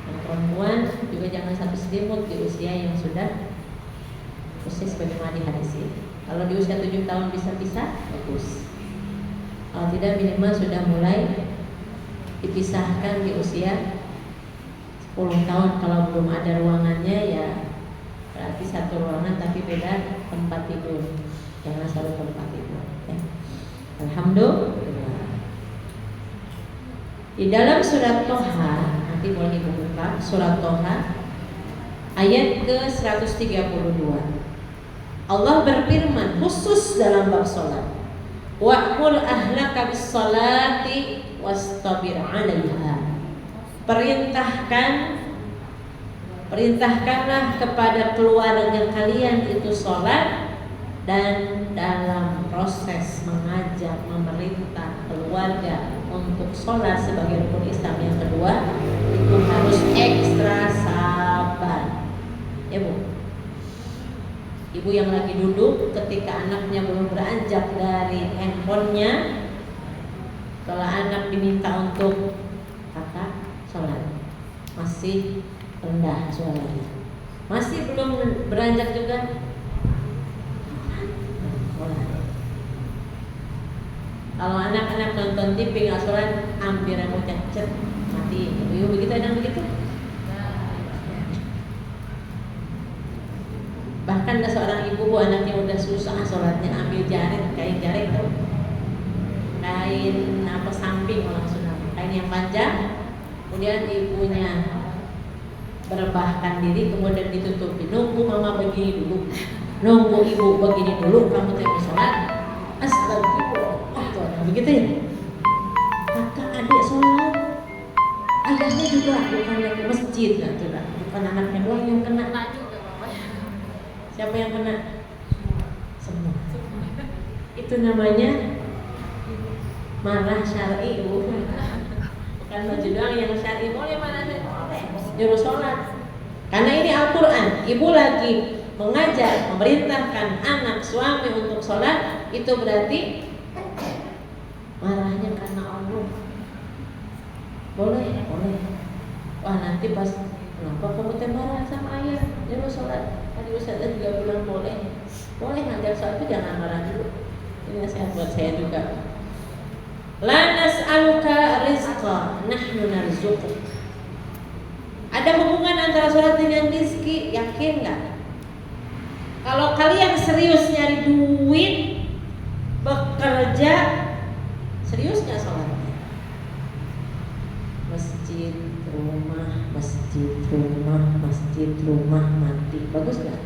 Yang perempuan juga jangan satu selimut di usia yang sudah usia sebagaimana di hadis ini. Kalau di usia 7 tahun bisa pisah, bagus. Kalau tidak minimal sudah mulai dipisahkan di usia 10 tahun. Kalau belum ada ruangannya ya berarti satu ruangan tapi beda tempat tidur. Jangan satu tempat tidur ya. Alhamdulillah. Di dalam surat Toha, nanti boleh ibu buka surat Toha ayat ke-132. Allah berfirman khusus dalam bab salat. Wa'mur ahlaka bis salati wastabir 'alaiha. Perintahkanlah kepada keluarga kalian itu sholat, dan dalam proses mengajak, memerintah keluarga untuk sholat sebagai rukun Islam yang kedua itu harus ekstra sabar. Ya bu, ibu yang lagi duduk ketika anaknya belum beranjak dari handphonenya, kalau anak diminta untuk kakak sholat masih rendah suaranya, masih belum beranjak juga. Kalau anak-anak nonton TV nggak sholat, hampir mau cet mati. Ibu begitu, ada begitu. Bahkan ada seorang ibu anaknya udah susah sholatnya, ambil jaring, kain jaring tuh, kain apa samping orang Sunda, kain yang panjang. Kemudian ibunya berebahkan diri, kemudian ditutupi. Nunggu mama begini dulu, nunggu ibu begini dulu, kamu tidak sholat. Astagfirullah, begitu ya. Kakak adik sholat, ayahnya juga bukannya ke masjid, bukan anaknya doang yang kena. Siapa yang kena? Semua. Itu namanya marah syar'i, bukan baju doang yang syar'i. Boleh mana boleh nyuruh sholat. Karena ini Al-Quran. Ibu lagi mengajar, memerintahkan anak suami untuk sholat, itu berarti marahnya karena Allah. Boleh. Wah nanti pas, kenapa kamu marah sama ayah nyuruh sholat? Tadi Ustazah juga bilang boleh ngajar sholat itu jangan marah dulu. Ini nasihat buat saya juga. La nas'aluka rizqa, nahnu narzuquk. Ada hubungan antara sholat dengan rizki, yakin nggak? Kalau kalian serius nyari duit, bekerja, serius nggak sholatnya? Masjid, rumah, mati, bagus nggak?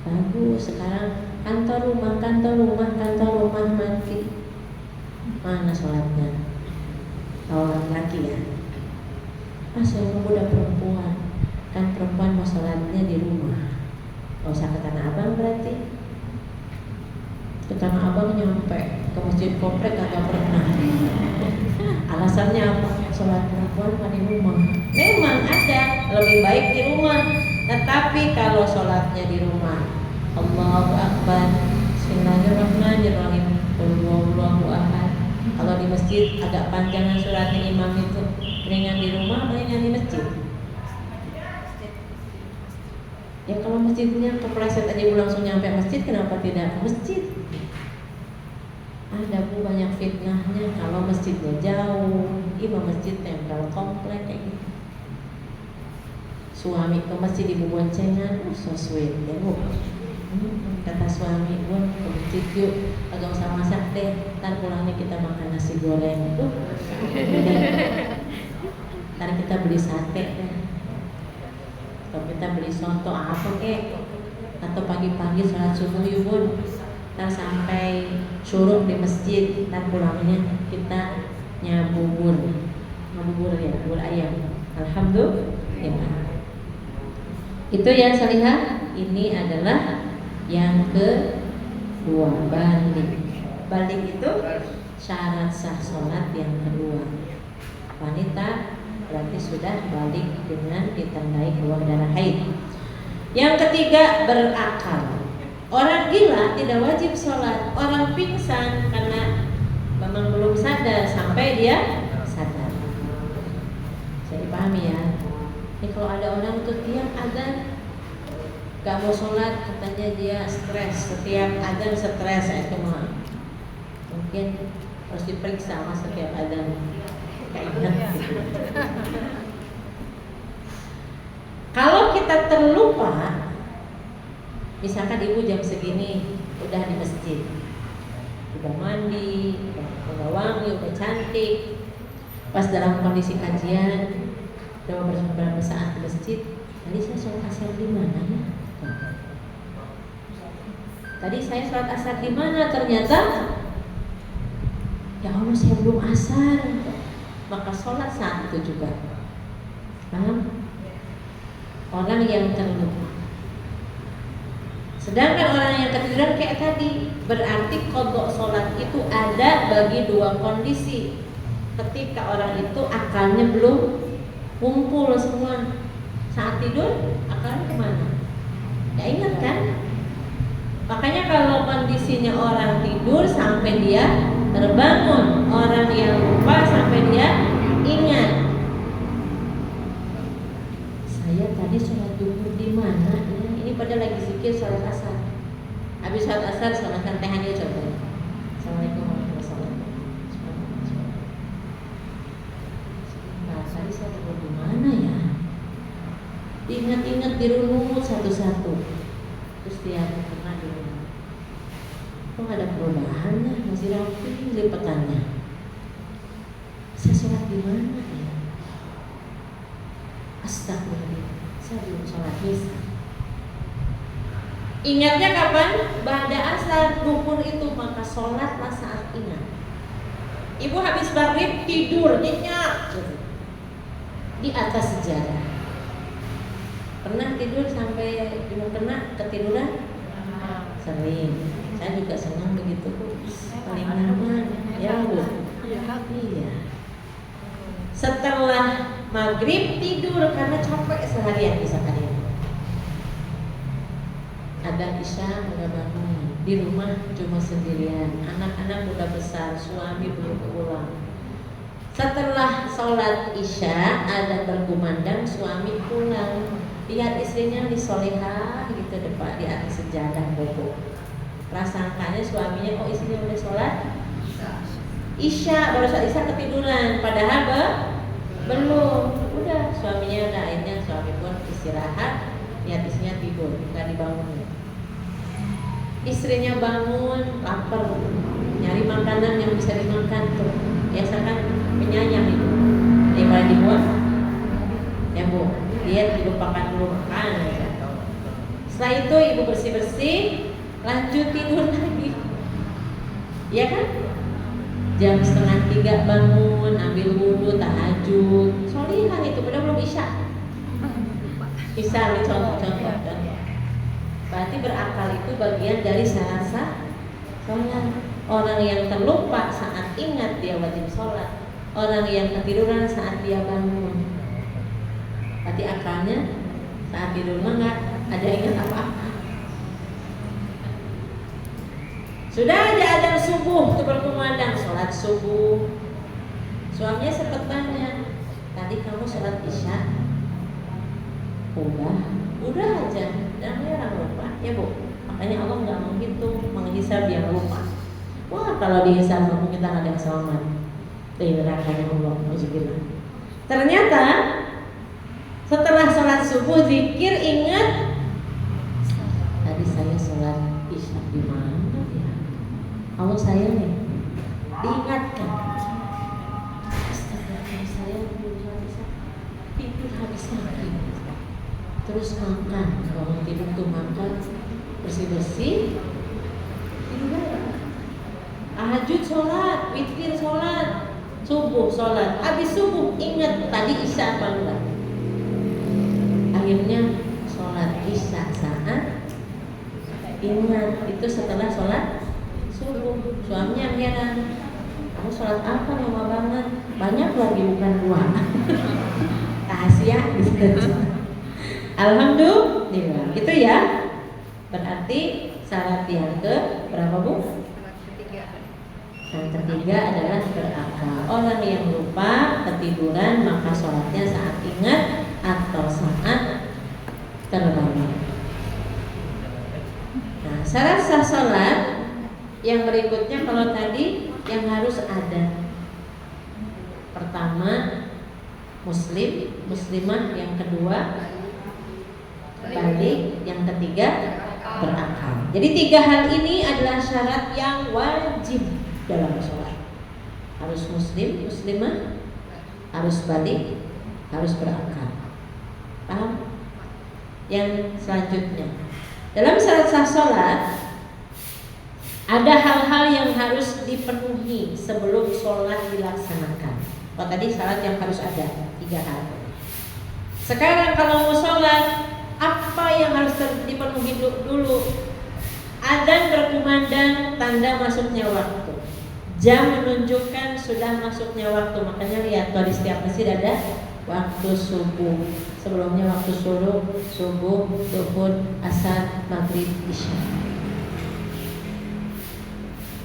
bagus. Sekarang kantor rumah mati. Mana sholatnya? Kalau laki ya, yang pemuda perempuan, kan perempuan mau sholatnya di rumah. Gak usah ke Tanah Abang berarti. Ke Tanah Abang nyampe ke masjid komplek agak pernah. Alasannya apa? Sholat perempuan kan di rumah. Memang ada, lebih baik di rumah. Tetapi kalau sholatnya di rumah, Allahu Akbar, Bismillahirrahmanirrahim, Qul huwallahu ahad. Kalau di masjid agak panjangan suratnya imam itu, mendingan di rumah, mendingan di masjid. Ya kalau masjidnya kepleset aja langsung nyampe masjid, kenapa tidak ke masjid? Ada Bu banyak fitnahnya kalau masjidnya jauh, imam masjid tempel komplek kayak gitu. Suami ke masjid ibu boncengan, so sweet ya Bu. Kata suami, Bu ke masjid yuk, agak usah masak deh, ntar pulangnya kita makan nasi goreng. Ntar kita beli sate deh, atau kita beli soto apa kek, atau pagi-pagi sholat subuh yuk Bun, ntar sampai syuruk di masjid, ntar pulangnya kita nyabubur ya, bubur ayam. Alhamdulillah. Itu ya salihah. Ini adalah yang kedua, balik itu syarat sah sholat yang kedua. Wanita berarti sudah balik dengan ditandai keluar darah haid. Yang ketiga, berakal. Orang gila tidak wajib sholat. Orang pingsan karena memang belum sadar sampai dia sadar. Saya dipahami ya. Ini kalau ada orang tuh tiap azan gak mau sholat, katanya dia stres, setiap azan stres, itu mah mungkin harus diperiksa sama setiap azan keinget gitu. Kalau kita terlupa, misalkan ibu jam segini udah di masjid, udah mandi, udah wangi, udah cantik, pas dalam kondisi kajian udah beberapa saat di masjid, tadi saya sholat asar di mana ya? Tadi saya sholat asar di mana? Ternyata ya Allah saya belum asar. Maka sholat saat itu juga. Paham? Orang yang terlupa. Sedangkan orang yang ketiduran kayak tadi, berarti qadha sholat itu ada bagi dua kondisi. Ketika orang itu akalnya belum kumpul semua. Saat tidur akalnya kemana? Ya ingat kan? Makanya kalau kondisinya orang tidur sampai dia terbangun, orang yang lupa sampai dia ingat. Saya tadi sholat duhur di mana? Ya, ini pada lagi zikir sholat asar. Habis sholat asar sholatkan tehnya coba. Assalamualaikum warahmatullahi wabarakatuh. Nah, tadi saya tidur di mana ya? Ingat-ingat dirunut satu-satu. Terus dia pernah di rumah. Kok nggak ada perubahannya? Masih rapi lipatannya. Saya sholat di mana ya? Astagfirullah, saya belum sholat isya. Ingatnya kapan? Ba'da asar, duhur itu, maka sholatlah saat ingat. Ibu habis maghrib tidur nyenyak di atas sejadah. Pernah tidur sampai belum kena ketiduran? Sering. Saya juga senang begitu Bu. Paling nyaman ya Bu. Iya. Setelah maghrib tidur karena capek seharian misalkan ya. Ada isya udah bangun, di rumah cuma sendirian, anak-anak udah besar, suami belum pulang. Setelah sholat isya ada berkumandang suami pulang, lihat istrinya di solehah gitu depan di atas sejadah bobo. Prasangkanya suaminya oh istrinya udah sholat isya, baru sholat isya ketiduran, padahal belum. Udah suaminya udah, akhirnya suami pun istirahat, lihat istrinya tidur, nggak dibangun. Istrinya bangun, lapar, nyari makanan yang bisa dimakan tuh. Biasa kan penyayang itu, daripada dibuat, ya Bu, dia dilupakan dulu makan. Setelah itu ibu bersih-bersih, lanjut tidur lagi. Iya kan? Jam 2:30 bangun, ambil wudhu, tahajud. Solihan itu, padahal belum isya. Isya nih contoh. Berarti berakal itu bagian dari syarat sholat. Orang yang terlupa saat ingat dia wajib sholat. Orang yang ketiduran saat dia bangun. Berarti akalnya saat tidur mah nggak ada ingat apa-apa. Sudah aja adzan subuh itu berkumandang, sholat subuh. Suaminya sempat tanya, tadi kamu sholat isya? Udah aja. Namanya orang lupa, ya bu. Makanya Allah nggak menghitung, menghisab yang lupa. Wah kalau dihisab mungkin kita nggak ada yang selamat dari nerakanya Allah. Ternyata setelah sholat subuh zikir ingat, tadi saya sholat isya di mana ya? Allah saya nih diingatkan. Astagfirullah, saya belum sholat isya, tidur habis maghrib. Terus makan, bangun tidur tuh makan, bersih-bersih, tidur lagi. Tahajud sholat, witir sholat, subuh sholat. Habis subuh ingat tadi isya apa enggak? Akhirnya sholat isya saat ingat itu setelah sholat subuh. Suaminya heran, kamu sholat apa lama banget? Banyak lagi bukan 2. Rahasia gitu. Alhamdulillah, itu ya. Berarti syarat yang ke berapa bu? Yang ketiga adalah berakal. Orang yang lupa ketiduran maka sholatnya saat ingat atau saat terbangun. Nah, syarat sah sholat yang berikutnya kalau tadi yang harus ada. Pertama muslim, muslimah. Yang kedua balik, yang ketiga berakal. Jadi 3 hal ini adalah syarat yang wajib dalam sholat. Harus muslim, muslimah, harus balik, harus berakal. Paham? Yang selanjutnya, dalam syarat sah sholat ada hal-hal yang harus dipenuhi sebelum sholat dilaksanakan. Oh tadi syarat yang harus ada 3 hal. Sekarang kalau mau sholat, apa yang harus dipenuhi dulu? Adzan berkumandang, tanda masuknya waktu. Jam menunjukkan sudah masuknya waktu. Makanya lihat tuh di setiap masjid ada waktu subuh. Sebelumnya waktu subuh, zuhur, asar, maghrib, isya.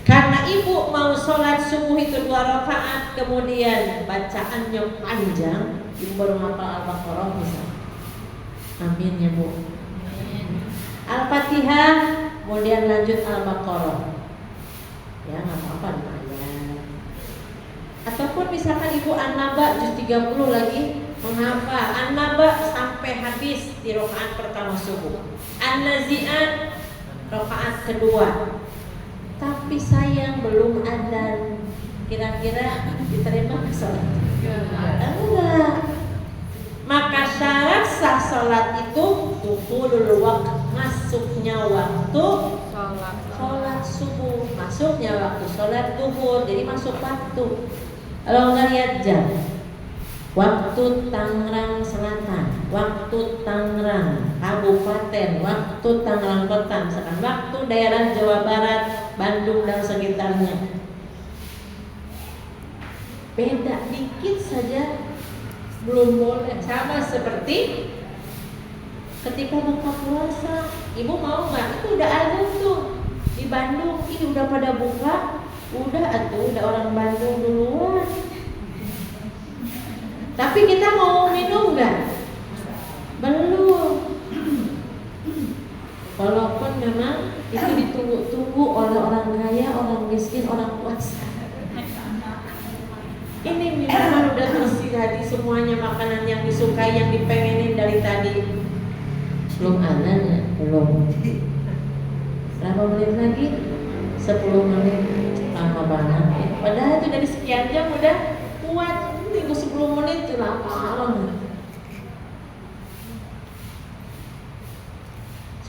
Karena ibu mau sholat subuh itu 2 rakaat, kemudian bacaannya panjang, ibu baru hafal Al-Baqarah misalnya. Amin ya bu. Al-Fatihah, kemudian lanjut Al-Baqarah. Ya nggak apa-apa lumayan. Ataupun misalkan ibu An-Naba juz 30 lagi menghafal An-Naba sampai habis di rakaat pertama subuh. An-Nazi'at rakaat kedua. Tapi sayang belum adzan. Kira-kira diterima sholat? Enggak. Maka syarat sah sholat itu dukhulul waqt, masuknya waktu sholat subuh, masuknya waktu sholat duhur. Jadi masuk waktu. Kalau nggak lihat jam, waktu Tangerang Selatan, waktu Tangerang Kabupaten, waktu Tangerang Kota, misalkan waktu daerah Jawa Barat, Bandung dan sekitarnya, beda dikit saja belum boleh. Sama seperti ketika buka puasa, ibu mau nggak? Itu udah azan tuh di Bandung, ini udah pada buka, udah atuh, udah orang Bandung duluan. Tapi kita mau minum nggak? Belum. Walaupun memang itu ditunggu-tunggu oleh orang kaya, orang miskin, orang puasa. Ini minuman udah tersedia di semuanya, makanan yang disukai, yang dipengenin dari tadi. Belum ada ya? Belum. Berapa menit lagi? 10 menit. Lama banget. Padahal itu dari sekian jam udah kuat. Tunggu 10 menit itu lama banget.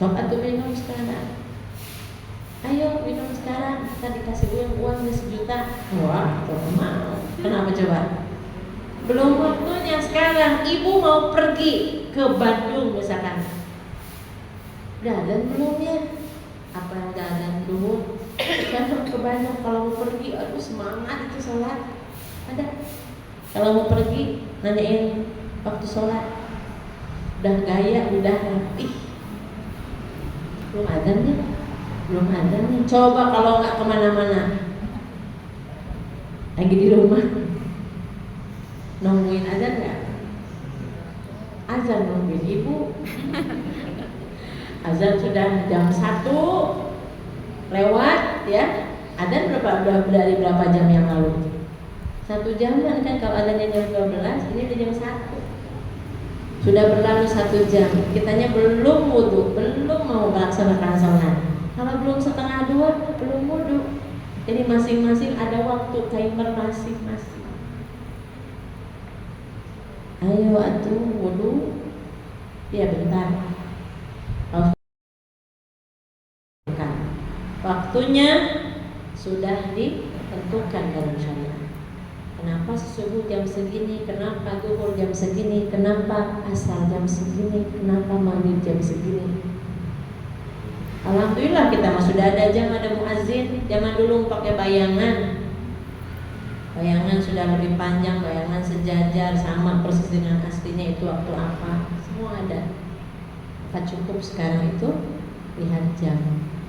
sok atuh minum sekarang, ayo minum sekarang, kita dikasih uang 1 juta. Wah, mau. Kenapa coba? Belum waktunya sekarang. Ibu mau pergi ke Bandung misalkan, dadan belum ya? Apa yang dadan dulu? Kan ke Bandung, kalau mau pergi, aduh semangat itu sholat. Ada. Kalau mau pergi, nanyain waktu sholat. Udah gaya, udah rapi. Belum adzannya, belum adzannya. Coba kalau nggak kemana-mana, lagi di rumah, nungguin adzan nggak? Azan nungguin ibu. Azan sudah jam 1 lewat ya. Adzan udah dari berapa jam yang lalu? 1 jaman kan, kalau adzannya jam 12, ini udah jam 1. Sudah berlalu 1 jam. Kitanya belum wudu, belum mau melaksanakan sholat. Kalau belum 1:30, belum wudu. Jadi masing-masing ada waktu, timer masing-masing. Ayo atuh wudu. Ya bentar. Waktunya sudah ditentukan dalam syariat. Kenapa subuh jam segini? Kenapa zuhur jam segini? Kenapa asar jam segini? Kenapa maghrib jam segini? Alhamdulillah kita mah sudah ada jam, ada muazin. Zaman dulu pakai bayangan. Bayangan sudah lebih panjang, bayangan sejajar sama persis dengan aslinya itu waktu apa. Semua ada. Tak cukup sekarang itu lihat jam.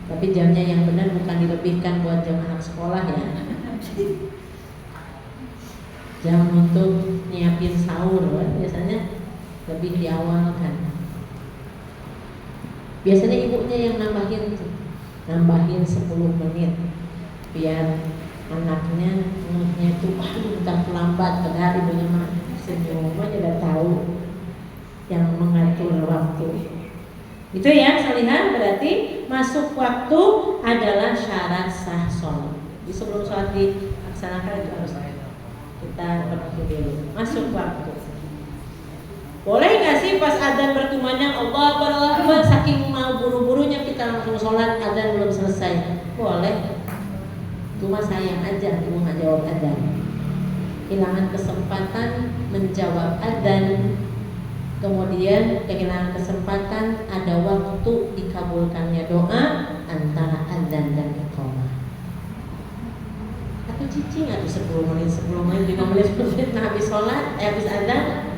Tapi jamnya yang benar bukan dilebihkan buat jam anak sekolah ya. Jam untuk nyiapin sahur biasanya lebih diawalkan. Biasanya ibunya yang nambahin 10 menit biar anaknya tuh udah terlambat, padahal ibunya mah senyum aja udah tahu yang mengatur waktu. Itu ya Salihah, berarti masuk waktu adalah syarat sah sholat. Jadi sebelum sholat dilaksanakan itu harus kita penuhi dulu. Masuk waktu. Boleh nggak sih pas adzan berkumandang Allah Akbar, saking mau buru-burunya kita langsung sholat, adzan belum selesai? Boleh. Cuma sayang aja ibu nggak jawab adzan. Kehilangan kesempatan menjawab adzan. Kemudian kehilangan kesempatan ada waktu dikabulkannya doa antara adzan dan iqamah. Atau cicing atau 10 menit, 5 menit habis sholat, habis adzan.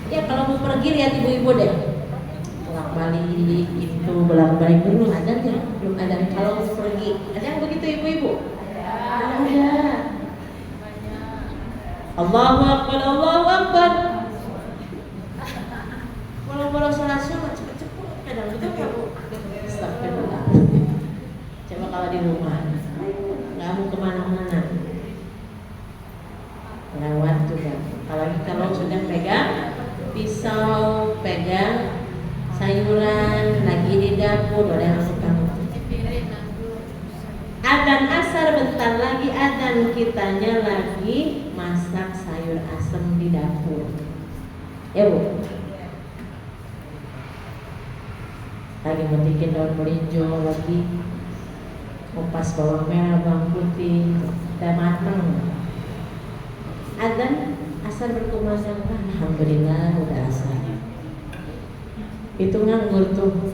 Ya kalau mau pergi lihat ibu-ibu deh, bolak-balik itu bolak-balik dulu adzan ya, belum adzan. Kalau mau pergi, ada yang begitu ibu-ibu? Ada. Allahu Akbar, Allahu Akbar. Kalau sholat cepet-cepet, kadang betul nggak bu? Astagfirullah. Coba kalau di rumah, nggak mau kemana-mana, lewat juga. Kalau sudah pegang pisau, pegang sayuran, lagi di dapur, boleh masukkan. Adzan asar bentar lagi adzan, kitanya lagi masak sayur asem di dapur. Ya bu. Lagi metikin daun melinjo, lagi kupas bawang merah, bawang putih, udah mateng. Adzan asar berkumandang, alhamdulillah udah asar. Itu nganggur tuh,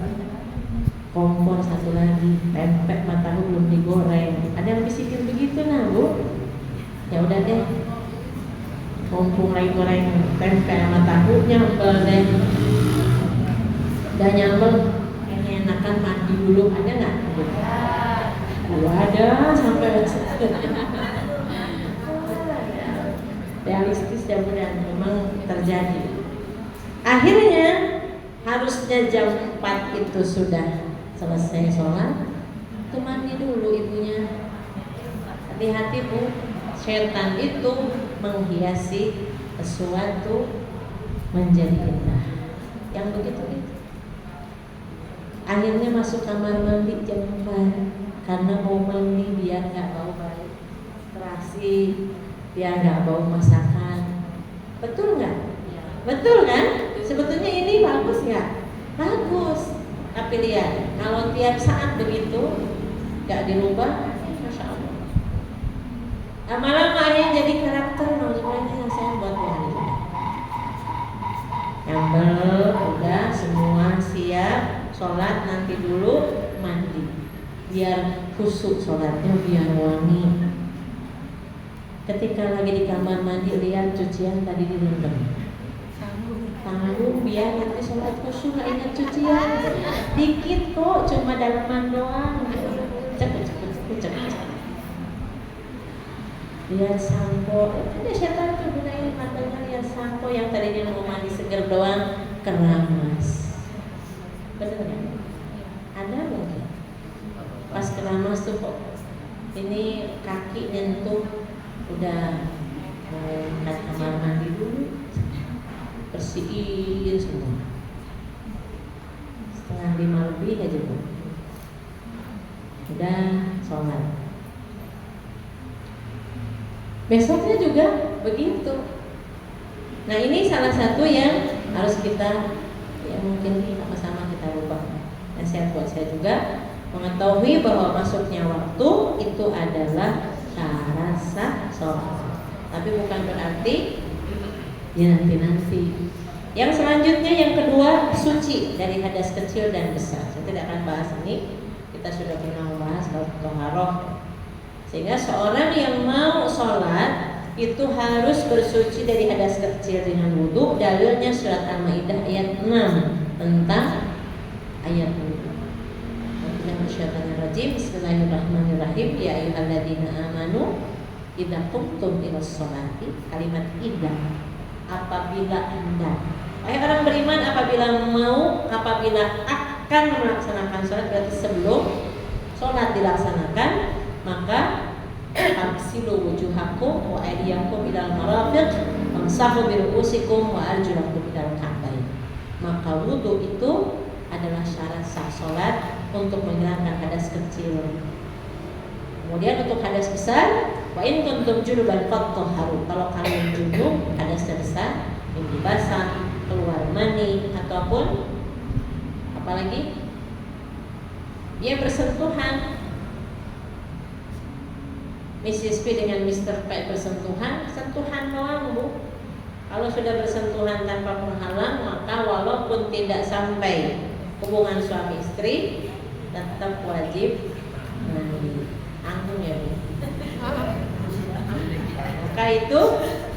kompor satu lagi, pempek matahu belum digoreng. Ada yang bisikin begitu nah bu? Ya udah deh, mumpung lagi goreng pempek sama tahu, nyambel deh. Udah nyambel, enakan mandi dulu, ada nggak? Ada sampai realistis ya bu, dan memang terjadi. Akhirnya harusnya jam 4 itu sudah selesai sholat, itu mandi dulu ibunya. Hati-hati bu, setan itu menghiasi sesuatu menjadi indah. Yang begitu itu. Akhirnya masuk kamar mandi jam 4 karena mau mandi biar nggak bau bau terasi, biar nggak bau masakan. Betul nggak? Betul kan? Sebetulnya ini bagus nggak? Bagus. Tapi lihat, kalau tiap saat begitu nggak dirubah, masya Allah. Lama-lama ada yang jadi karakter. Sebenarnya yang saya buat hari ini. Nyambel, udah semua siap, sholat nanti dulu mandi, biar khusyuk sholatnya, biar wangi. Ketika lagi di kamar mandi lihat cucian tadi direndam. Tanggung biar nanti sholat khusyuk nggak ingat cucian. Dikit kok, cuma dalaman doang. Cepet. Lihat sampo, ada setan tuh gunain matanya lihat sampo yang tadinya mau mandi seger doang keramas. Bener kan? Ada mungkin. Pas keramas tuh kok ini kaki nyentuh udah mau kamar mandi dulu. Bersihin semua. 4:30 lebih aja Bu. Udah sholat. Besoknya juga begitu. Nah ini salah satu yang harus kita ya mungkin sama-sama kita rubah. Nasihat buat saya juga mengetahui bahwa masuknya waktu itu adalah syarat sah sholat. Tapi bukan berarti ya nanti. Yang selanjutnya yang kedua suci dari hadas kecil dan besar. Saya tidak akan bahas ini. Kita sudah pernah membahas bab toharoh. Sehingga seorang yang mau sholat itu harus bersuci dari hadas kecil dengan wudhu. Dalilnya surat Al-Maidah ayat 6 tentang ayat wudhu. Bismillahirrahmanirrahim. Ya ayyuhalladzina amanu idza qumtum ilas sholati. Kalimat idza, apabila Anda, wahai orang beriman, apabila akan melaksanakan sholat, berarti sebelum sholat dilaksanakan, maka agsilu wujuhakum wa aydiyakum ilal marafiq wamsahu bi ru'usikum wa arjulakum ilal ka'bayn. Maka wudu itu adalah syarat sah sholat untuk menghilangkan hadas kecil. Kemudian untuk hadas besar, wa in kuntum junuban fatahharu. Kalau kalian junub, hadasnya besar, mimpi basah, keluar mani, ataupun apalagi dia bersentuhan, Mrs. P dengan Mr. P bersentuhan, sentuhan doang Bu. Kalau sudah bersentuhan tanpa penghalang, maka walaupun tidak sampai hubungan suami istri, tetap wajib mandi. Anggung ya Bu. Maka itu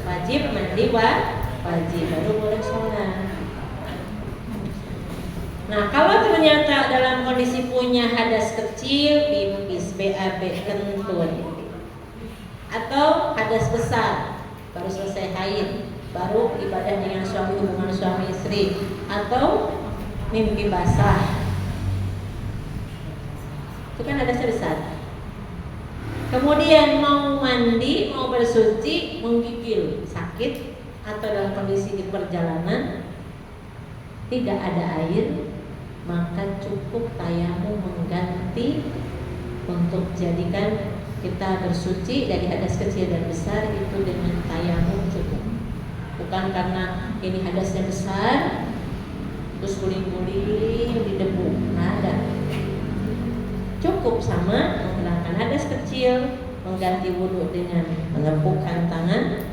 wajib mandi, wajib baru boleh sholat. Nah kalau ternyata dalam kondisi punya hadas kecil, pipis, BAB, kentut, atau hadas besar, baru selesai haid, baru ibadah dengan suami, hubungan suami istri, atau mimpi basah, itu kan hadasnya besar. Kemudian mau mandi, mau bersuci, menggigil, sakit, atau dalam kondisi di perjalanan tidak ada air, maka cukup tayamum mengganti untuk jadikan kita bersuci dari hadas kecil dan besar itu dengan tayamum cukup. Bukan karena ini hadasnya besar terus guling-guling di debu, nggak ada. Cukup sama menghilangkan hadas kecil, mengganti wudhu dengan melempukkan tangan,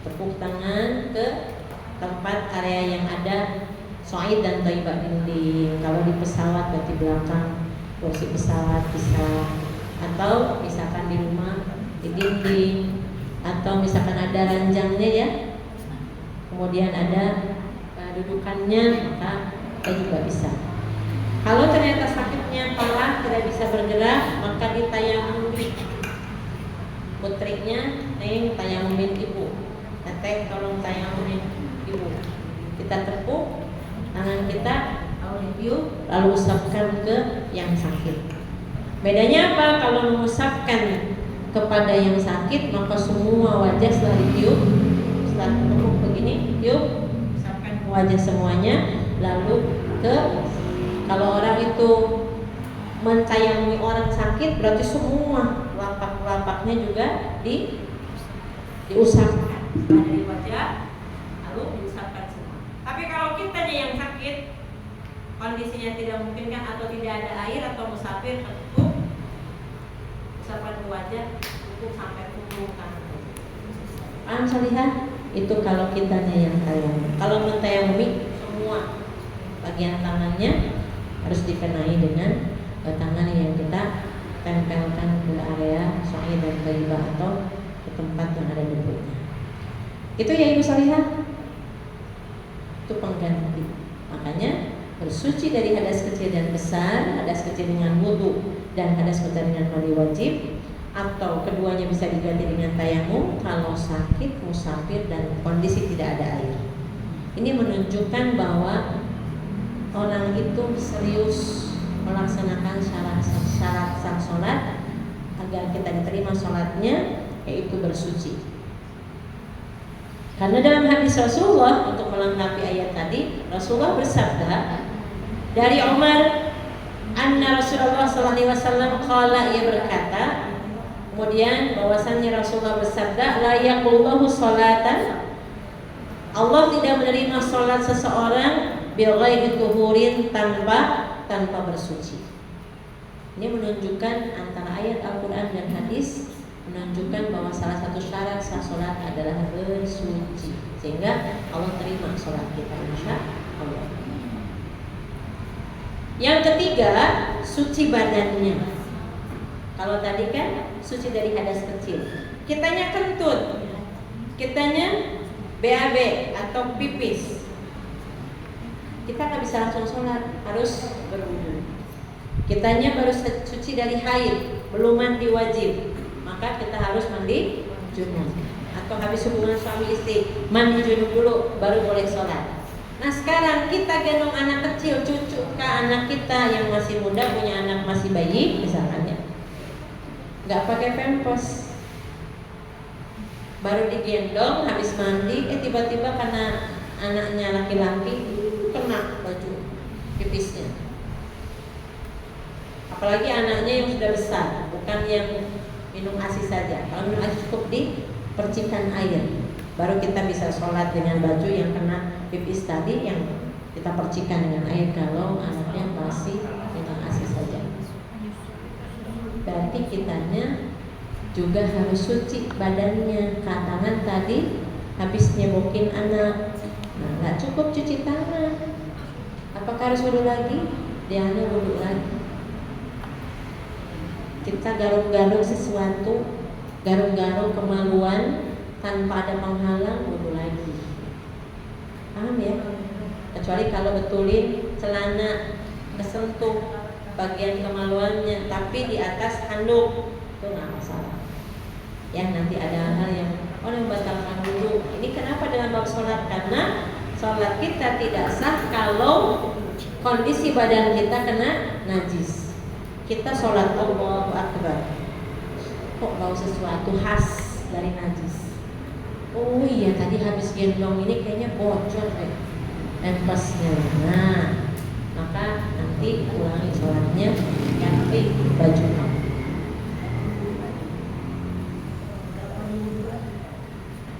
tepuk tangan ke tempat area yang ada so'id dan thayyibah dinding. Kalau di pesawat berarti belakang kursi pesawat bisa, atau misalkan di rumah di dinding, atau misalkan ada ranjangnya ya, kemudian ada dudukannya, maka kita juga bisa. Kalau ternyata sakitnya parah tidak bisa bergerak, maka ditayamumi. Putrinya, neng tayamumin ibu, teteh tolong tayamumin ibu. Kita tepuk tangan kita, lalu usapkan ke yang sakit. Bedanya apa? Kalau mengusapkan kepada yang sakit, maka semua wajah setelah ditiup, setelah tepuk begini, tiup, usapkan ke wajah semuanya, lalu ke, kalau orang itu mentayamumi orang sakit, berarti semua lapak-lapaknya juga diusapkan dari wajah, lalu diusapkan semua. Tapi kalau kitanya yang sakit, kondisinya tidak memungkinkan atau tidak ada air atau musafir, cukup usapan ke wajah, cukup sampai punggung kanan. Paham Salihah? Itu kalau kitanya yang tayamum. Kalau mentayamumi, semua bagian tangannya harus dikenai dengan tangan yang kita tempelkan ke area syai dan thayyibah atau ke tempat yang ada debunya. Itu ya Ibu Salihah. Itu pengganti. Makanya bersuci dari hadas kecil dan besar, hadas kecil dengan wudu dan hadas besar dengan mandi wajib, atau keduanya bisa diganti dengan tayamum kalau sakit, musafir dan kondisi tidak ada air. Ini menunjukkan bahwa orang itu serius melaksanakan syarat sah sholat agar kita diterima sholatnya, yaitu bersuci. Karena dalam hadis Rasulullah, untuk melengkapi ayat tadi, Rasulullah bersabda dari Umar, anna Rasulullah SAW qala, ia berkata, kemudian bahwasannya Rasulullah bersabda, la yaqullahu sholatan, Allah tidak menerima sholat seseorang bighairi tuhurin, tanpa bersuci. Ini menunjukkan antara ayat Al-Quran dan hadis menunjukkan bahwa salah satu syarat sah sholat adalah bersuci, sehingga Allah terima sholat kita insya Allah. Yang ketiga, suci badannya. Kalau tadi kan suci dari hadas kecil, kitanya kentut, kitanya BAB atau pipis, kita nggak bisa langsung sholat, harus berwudu. Kitanya baru suci dari haid, belum mandi wajib, maka kita harus mandi junub. Atau habis hubungan suami istri, mandi junub dulu baru boleh sholat. Nah sekarang kita gendong anak kecil, cucu ke anak kita yang masih muda, punya anak masih bayi misalkan ya, nggak pakai pampers, baru digendong habis mandi, tiba-tiba karena anaknya laki-laki kena baju pipisnya. Apalagi anaknya yang sudah besar, bukan yang minum ASI saja. Kalau minum ASI cukup dipercikan air, baru kita bisa sholat dengan baju yang kena pipis tadi yang kita percikan dengan air. Kalau anaknya masih minum ASI saja, berarti kitanya juga harus suci badannya. Tangan tadi habis nyebokin anak, nah nggak cukup cuci tangan, apakah harus wudu lagi? Dia hanya wudu lagi. Kita garuk-garuk sesuatu, garuk-garuk kemaluan tanpa ada penghalang, wudu lagi. Paham ya? Kecuali kalau betulin celana kesentuh bagian kemaluannya, tapi di atas handuk, itu nggak masalah. Ya nanti ada hal yang membatalkan wudu. Ini kenapa dalam bab sholat? Karena sholat kita tidak sah kalau kondisi badan kita kena najis. Kita sholat Allahu Akbar, kok bau sesuatu khas dari najis. Oh iya tadi habis gendong ini kayaknya bocor deh empasnya. Nah maka nanti ulangi sholatnya, ganti baju.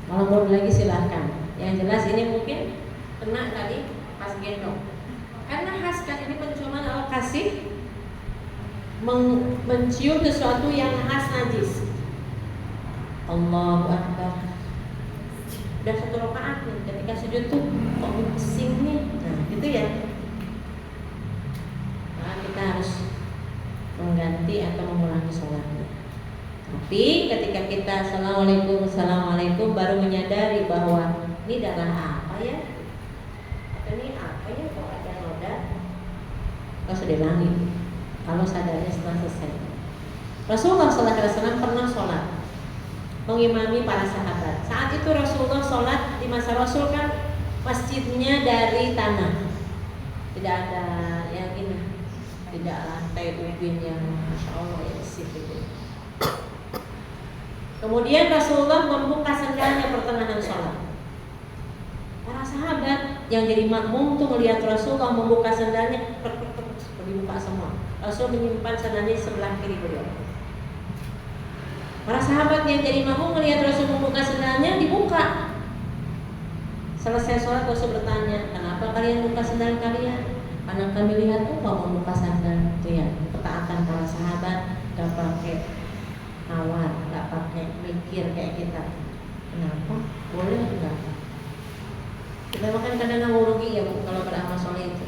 Kalau mau lagi silahkan. Yang jelas ini mungkin kena tadi pas gendong. Karena khas kan ini penciuman Allah kasih mencium sesuatu yang khas najis. Allahu Akbar. Udah satu rakaat nih, ketika sujud tuh kok pusing nih. Nah gitu ya. Nah kita harus mengganti atau mengulangi sholatnya. Tapi ketika kita assalamualaikum baru menyadari bahwa ini darah apa ya? Atau ini apa ya kok ada noda? Kalau sudah lagi, kalau sadarnya setelah selesai. Rasulullah SAW pernah sholat mengimami para sahabat. Saat itu Rasulullah sholat di masa Rasul kan masjidnya dari tanah, tidak ada yang ini, tidak lantai ubin yang masya Allah ya situ. Kemudian Rasulullah membuka sendalnya pertengahan sholat. Para sahabat yang jadi makmum tuh melihat Rasulullah membuka sendalnya, dibuka semua. Rasul menyimpan sendalnya di sebelah kiri beliau. Para sahabat yang jadi makmum melihat Rasul membuka sendalnya, dibuka. Selesai sholat Rasul bertanya, kenapa kalian buka sendal kalian? Karena kami lihat mau membuka sandal itu ya, ketaatan para sahabat, gak pakai nawar, gak pakai mikir kayak kita. Kenapa? Boleh enggak? Kita makan kadang rugi ya Bu, kalau beramal soleh itu.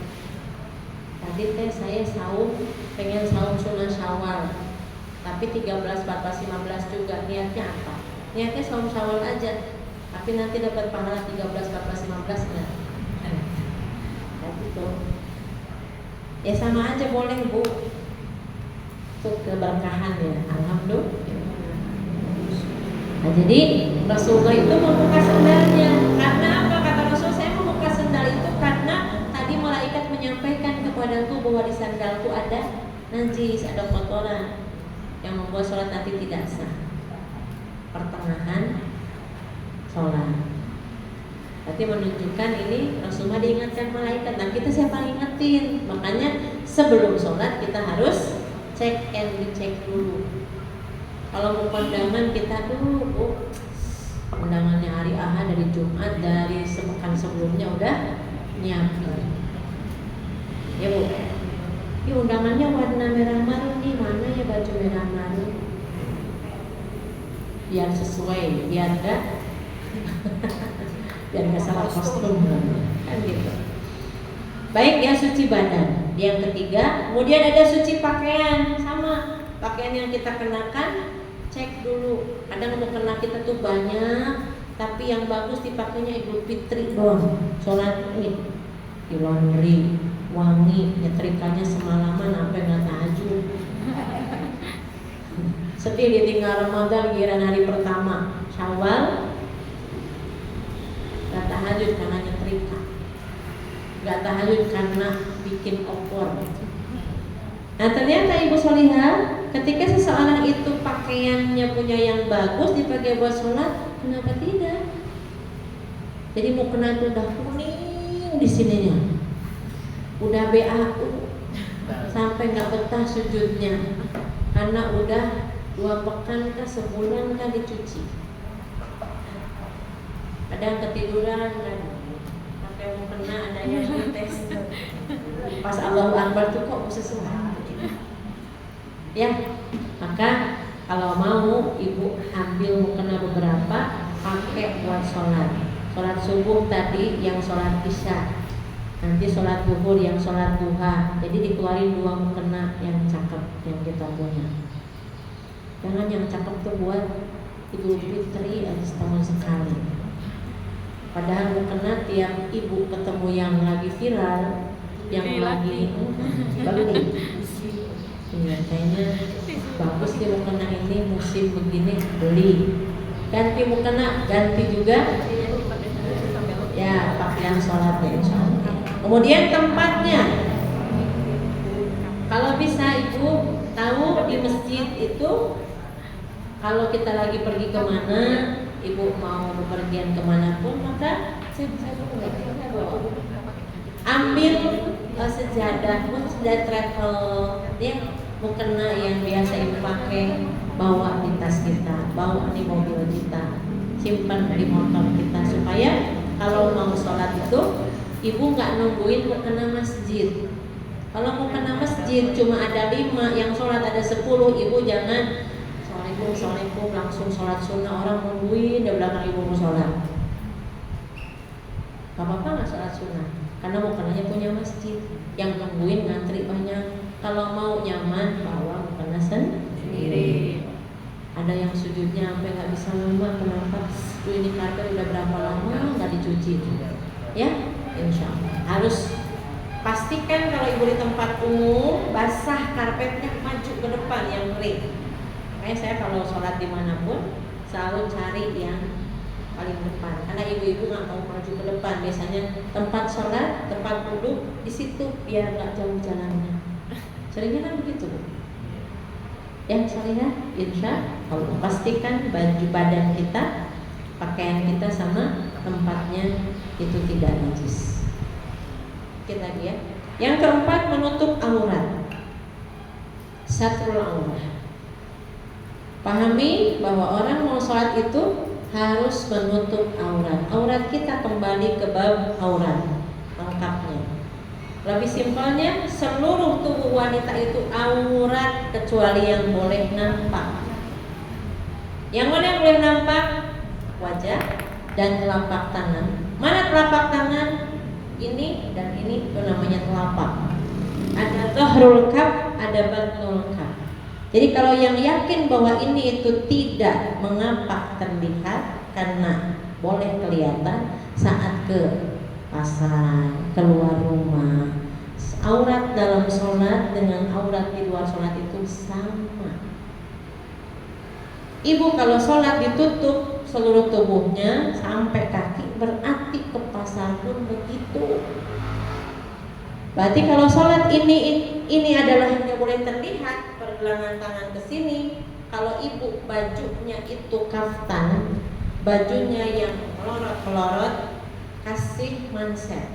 Tadi saya saum, pengen saum sunnah Syawal, tapi 13, 14, 15 juga. Niatnya apa? Niatnya saum Syawal aja, tapi nanti dapat pahala 13, 14, 15 enggak? Gitu. Ya sama aja boleh Bu, untuk keberkahan ya, alhamdulillah. Nah, jadi Rasulullah itu membuka sendalnya. Karena apa? Kata Rasul, saya membuka sendal itu karena tadi malaikat menyampaikan kepadaku bahwa di sandalku ada najis, ada kotoran yang membuat sholat nanti tidak sah. Pertengahan sholat. Berarti menunjukkan ini Rasulullah diingatkan malaikat. Nah, kita siapa ingetin? Makanya sebelum sholat kita harus cek and dicek dulu. Kalau mau kondangan kita dulu, Bu, undangannya hari Ahad dari Jumat, dari sepekan sebelumnya udah nyiapin. Ya Bu, ini undangannya warna merah marun nih, mana ya baju merah marun? Biar sesuai, biar nggak salah kostum kan gitu. Baik ya, suci badan. Yang ketiga, kemudian ada suci pakaian. Sama, pakaian yang kita kenakan cek dulu. Kadang mau kena kita tuh banyak, tapi yang bagus dipakainya Idul Fitri doang. Sholat Id di laundry, wangi, nyetrikanya semalaman sampai nggak tahajud. Sedih ditinggal Ramadan giliran hari pertama Syawal, gak tahajud karena nyetrika, gak tahajud karena bikin opor. Nah ternyata Ibu Solihah, ketika seseorang itu pakaiannya punya yang bagus dipakai buat sholat, kenapa tidak? Jadi mau kena itu udah kuning di sininya, udah BAU sampai nggak betah sujudnya, karena udah 2 pekan kah, sebulan kah dicuci. Kadang ketiduran kan, pakai mau kena ada yang dites. Pas Allahu Akbar tuh kok sesuatu. Ya, maka kalau mau Ibu ambil mukena beberapa, pakai buat sholat. Sholat subuh tadi yang sholat isya, nanti sholat zuhur yang sholat duha. Jadi dikeluarin 2 mukena yang cakep yang kita punya. Jangan yang cakep tuh buat Idul Fitri aja setahun sekali. Padahal mukena tiap ibu ketemu yang lagi viral, yang lagi beli. Iya, kayaknya bagus nih mukena ini musim begini, beli. Ganti mukena, ganti juga ya pakaian sholatnya insyaallah. Kemudian tempatnya, kalau bisa Ibu tahu di masjid itu, kalau kita lagi pergi kemana, Ibu mau bepergian kemanapun, maka ambil sejadah pun sudah travel ya, mukena yang biasa Ibu pakai, bawa di tas kita, bawa di mobil kita, simpan di motor kita, supaya kalau mau sholat itu Ibu nggak nungguin mukena masjid. Kalau mukena masjid cuma ada 5, yang sholat ada 10, Ibu jangan Assalamualaikum langsung sholat sunnah, orang nungguin di belakang Ibu mau sholat. Gak apa-apa nggak sholat sunnah, karena mukenanya punya masjid, yang nungguin ngantri banyak. Kalau mau nyaman, bawa mukena sendiri. Ada yang sujudnya sampai nggak bisa lama, kenapa? Ini karpet udah berapa lama nggak dicuci? Ya, insya Allah harus pastikan kalau Ibu di tempat umum basah karpetnya, maju ke depan yang kering. Makanya saya kalau sholat dimanapun selalu cari yang paling depan, karena ibu-ibu nggak mau maju ke depan. Biasanya tempat sholat, tempat duduk di situ biar nggak jauh jalannya. Seringnya kan begitu, Bu. Yang Solihah, insya Allah pastikan baju badan kita, pakaian kita sama tempatnya itu tidak najis. Kita lagi ya. Yang keempat, menutup aurat. Satrul aurat. Pahami bahwa orang mau sholat itu harus menutup aurat. Aurat kita kembali ke bab aurat lengkapnya. Lebih simpelnya, seluruh tubuh wanita itu aurat kecuali yang boleh nampak. Yang mana yang boleh nampak? Wajah dan telapak tangan. Mana telapak tangan? Ini dan ini itu namanya telapak. Ada dhahrul kaf, ada batnul kaf. Jadi kalau yang yakin bahwa ini itu tidak mengapa terlihat karena boleh kelihatan saat ke pasar, keluar rumah, aurat dalam sholat dengan aurat di luar sholat itu sama. Ibu kalau sholat ditutup seluruh tubuhnya sampai kaki, berarti ke pasar pun begitu. Berarti kalau sholat ini adalah yang boleh terlihat, pergelangan tangan ke sini. Kalau ibu bajunya itu kaftan, bajunya yang melorot-melorot, kasih manset.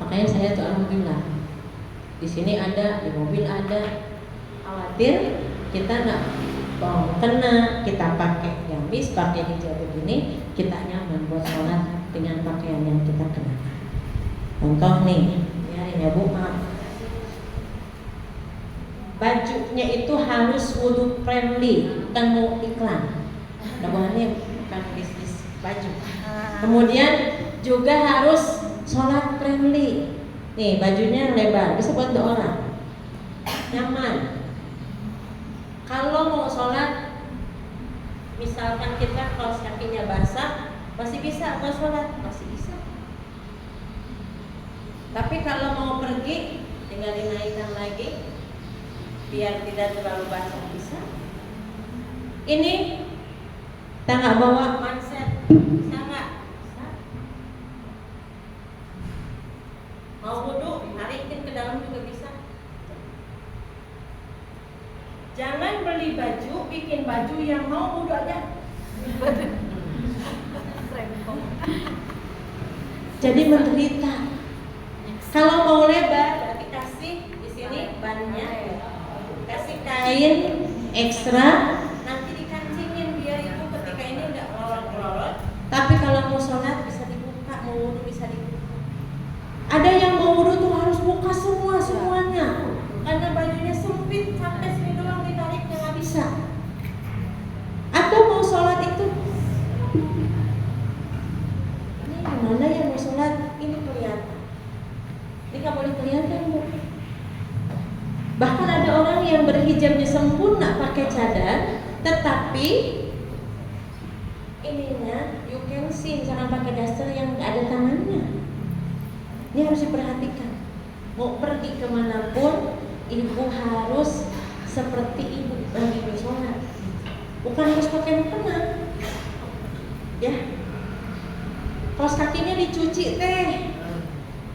Makanya saya tuh alhamdulillah di sini ada, di mobil ada. Khawatir kita nggak kena, kita pakai gamis, pakai hijab begini, kita nyaman buat sholat dengan pakaian yang kita kenakan. Contoh nih, ya Bu, maaf. Bajunya itu harus wudhu friendly, bukan mau iklan. Namanya bukan bisnis baju. Kemudian juga harus sholat friendly. Nih bajunya lebar, bisa buat 2 orang, nyaman. Kalau mau sholat, misalkan kita kaos kakinya basah, masih bisa mau sholat, masih bisa. Tapi kalau mau pergi, tinggal dinaikkan lagi, biar tidak terlalu basah, bisa. Ini kita nggak bawa manset, bisa nggak? Bisa. Mau wudhu, tarikin ke dalam juga bisa. Jangan beli baju, bikin baju yang mau wudhu aja. Jadi menderita. Kalau mau lebar, berarti kasih di sini bannya, kasih kain ekstra, nanti dikancingin biar ibu ketika ini nggak melorot-melorot. Tapi kalau mau sholat bisa dibuka, mau wudhu bisa dibuka. Ada yang mau wudhu tuh harus buka semuanya, karena bajunya sempit sampai sini doang ditariknya nggak bisa. Atau mau sholat itu, ini gimana ya mau sholat? Ini kelihatan. Ini nggak boleh kelihatan Bu. Bahkan ada orang yang berhijabnya sempurna pakai cadar, tetapi ininya you can see, jangan pakai daster yang nggak ada tangannya. Ini harus diperhatikan. Mau pergi kemanapun, ibu harus seperti ibu lagi sholat. Bukan harus pakai mukena, ya. Kaos kakinya dicuci teh.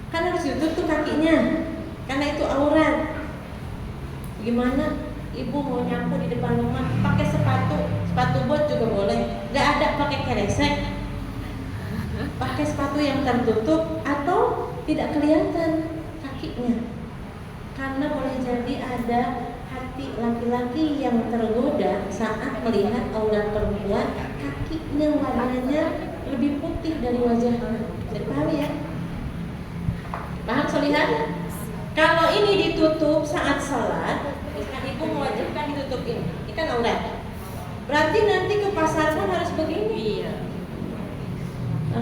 Kan harus ditutup kakinya, karena itu aurat. Gimana ibu mau nyapu di depan rumah pakai sepatu bot juga boleh, nggak ada pakai keresek, pakai sepatu yang tertutup atau tidak kelihatan kakinya, karena boleh jadi ada hati laki-laki yang tergoda saat melihat aurat perempuan, kakinya warnanya lebih putih dari wajahnya. Jadi paham ya? Paham solihan? Kalau ini ditutup saat sholat, kan ibu mewajibkan ditutup ini kan aurat. Berarti nanti ke pasar pun harus begini. Iya.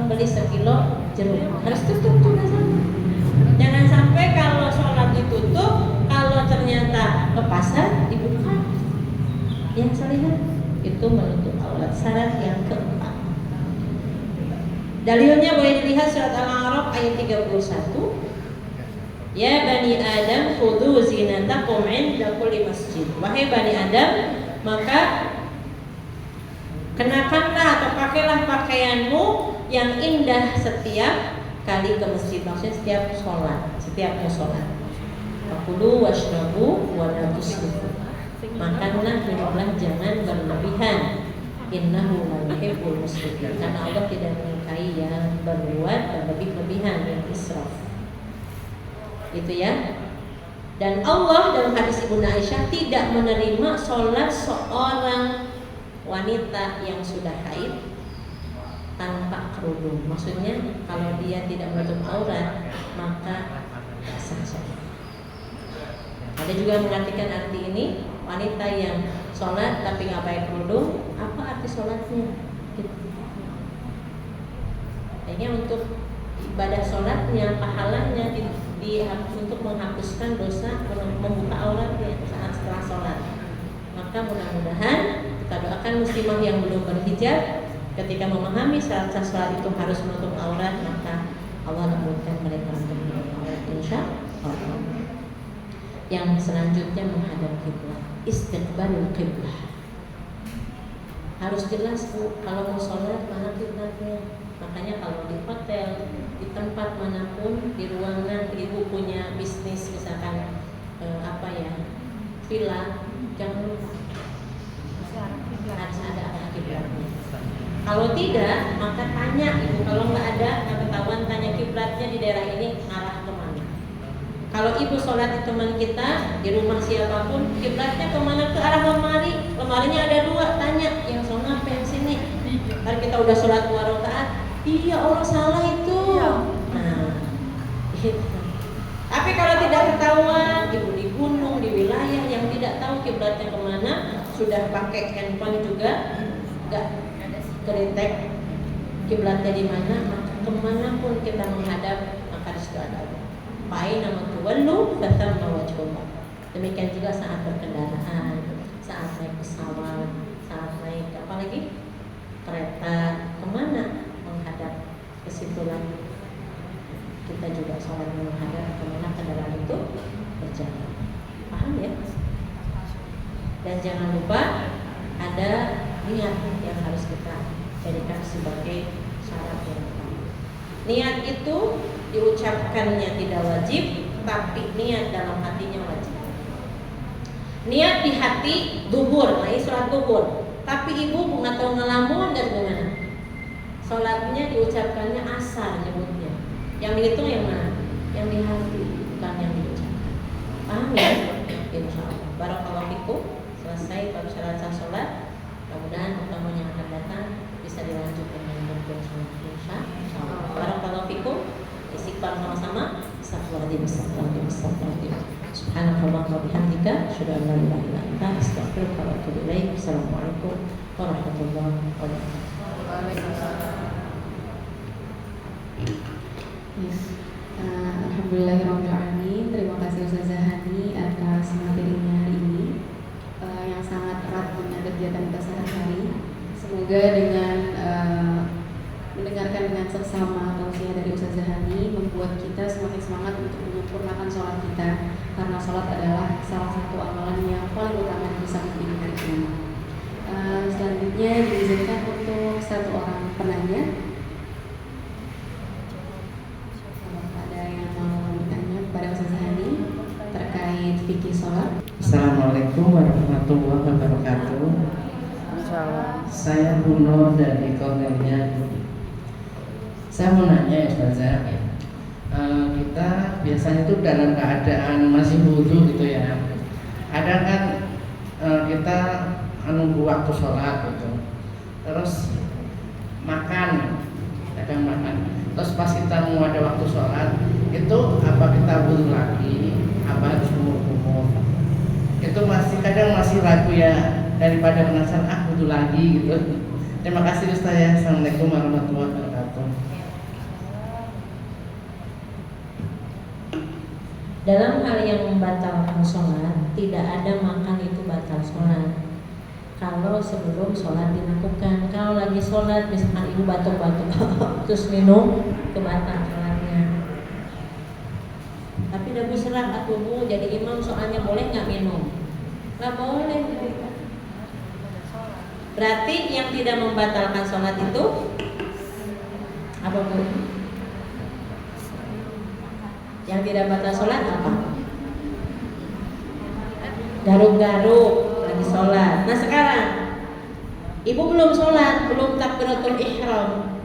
Beli 1 kilo jeruk harus tutup juga sama. Jangan sampai kalau sholat ditutup, kalau ternyata ke pasar dibuka. Yang solihan itu menutup aurat. Syarat yang keempat. Dalilnya boleh dilihat surat Al-A'raf ayat 31. Ya Bani Adam khudhu zinatakum 'inda kulli masjid. Wahai Bani Adam, maka kenakanlah atau pakailah pakaianmu yang indah setiap kali ke masjid. Maksudnya setiap sholat, setiap mau sholat. Fakulu washrabu wa la tusrifu. Makanlah, minumlah, jangan berlebihan. Innahu la yuhibbul musrifin. Karena Allah tidak menyukai yang berbuat berlebih-lebihan, yang israf. Gitu ya. Dan Allah dalam hadis Ibunda Aisyah tidak menerima sholat seorang wanita yang sudah haid tanpa kerudung. Maksudnya kalau dia tidak menutup aurat maka tak sah sholat. Ada juga yang mengartikan arti ini, wanita yang sholat tapi nggak pakai kerudung, apa arti sholatnya? Gitu. Kayaknya untuk ibadah sholatnya, pahalanya untuk menghapuskan dosa membuka auratnya saat setelah sholat. Maka mudah-mudahan kita doakan muslimah yang belum berhijab ketika memahami syarat sholat itu harus menutup aurat, maka Allah mudahkan mereka untuk menutup aurat, insya Allah. Yang selanjutnya menghadap kiblat, istiqbalul kiblah. Harus jelas Bu, kalau mau sholat mana kiblatnya. Makanya kalau di hotel, di tempat manapun, di ruangan ibu punya bisnis misalkan villa, jangan lupa harus ada arah kiblatnya. Kalau tidak, maka tanya ibu. Kalau nggak ada, nggak ketahuan, tanya kiblatnya di daerah ini arah kemana. Kalau ibu sholat di teman kita di rumah siapapun, kiblatnya kemana? Ke arah lemari. Lemarinya ada 2, tanya yang sana apa yang sini. Ntar kita udah sholat 2 rakaat, iya Allah salah itu. Nah, gitu. Tapi kalau tidak ketahuan, ibu di gunung, di wilayah yang tidak tahu kiblatnya kemana, sudah pakai handphone juga, nggak kedetek kiblatnya di mana, maka kemanapun kita menghadap, maka di situ ada Allah. Fa'aina ma tuwallu fathamma wajhullah. Demikian juga saat berkendaraan, saat naik pesawat, saat naik apalagi kereta, kemana menghadap ke situlah kita juga sholat menghadap kemana kendaraan itu berjalan. Paham ya? Dan jangan lupa ada niat yang harus kita jadikan sebagai syarat yang utama. Niat itu diucapkannya tidak wajib, tapi niat dalam hatinya wajib. Niat di hati dubur, nah ini sholat dubur. Tapi ibu nggak tahu ngelamun dan gimana? Sholatnya diucapkannya asar nyebutnya. Yang dihitung yang mana? Yang di hati, bukan yang diucapkan. Paham ya? Insya Allah. Barakallahu fikum. Selesai syarat sah sholat. Mudah-mudahan pertemuan yang akan datang bisa dilanjutkan dengan sholat. Insya Allah. Barakallahu fikum. Istighfar sama-sama. Astagfirullahaladzim. Subhanallah wa bihamdika, asyhadu an la ilaha illa anta, astaghfiruka wa atubu ilaik. Assalamualaikum warahmatullahi wabarakatuh. Yes. Alhamdulillahirrahmanirrahim. Terima kasih Ustazah Hani atas materinya hari ini yang sangat erat dengan kegiatan kita sehari-hari. Semoga dengan mendengarkan dengan seksama tausiah dari Ustazah Hani membuat kita semakin semangat untuk menyempurnakan sholat kita, karena sholat adalah salah satu amalan yang paling utama yang bisa menjadi hari kiamat. Selanjutnya diizinkan untuk 1 orang penanya. Ada yang mau bertanya kepada Ustazah Hani terkait fikih sholat? Assalamualaikum warahmatullahi wabarakatuh. Saya Bruno dari Cornelia. Saya mau nanya ya Ustazah, kita biasanya itu dalam keadaan masih wudu gitu ya. Kadang kan kita nunggu waktu sholat gitu, terus makan, kadang makan. Terus pas kita mau ada waktu sholat, itu apa kita wudu lagi, apa harus kumur-kumur? Itu kadang masih ragu ya, daripada penasaran wudu lagi gitu. Terima kasih Ustaz ya. Assalamualaikum warahmatullahi wabarakatuh. Dalam hal yang membatalkan sholat, tidak ada makan itu batal sholat. Kalau sebelum sholat dilakukan, kalau lagi sholat misalkan ibu batuk-batuk terus minum, kebatal sholatnya. Tapi udah berserah atau bu jadi imam soalnya boleh nggak minum? Nggak boleh. Berarti yang tidak membatalkan sholat itu apa bu? Yang tidak batal sholat apa? Garuk-garuk lagi sholat. Nah sekarang ibu belum sholat, belum takbiratul ihram,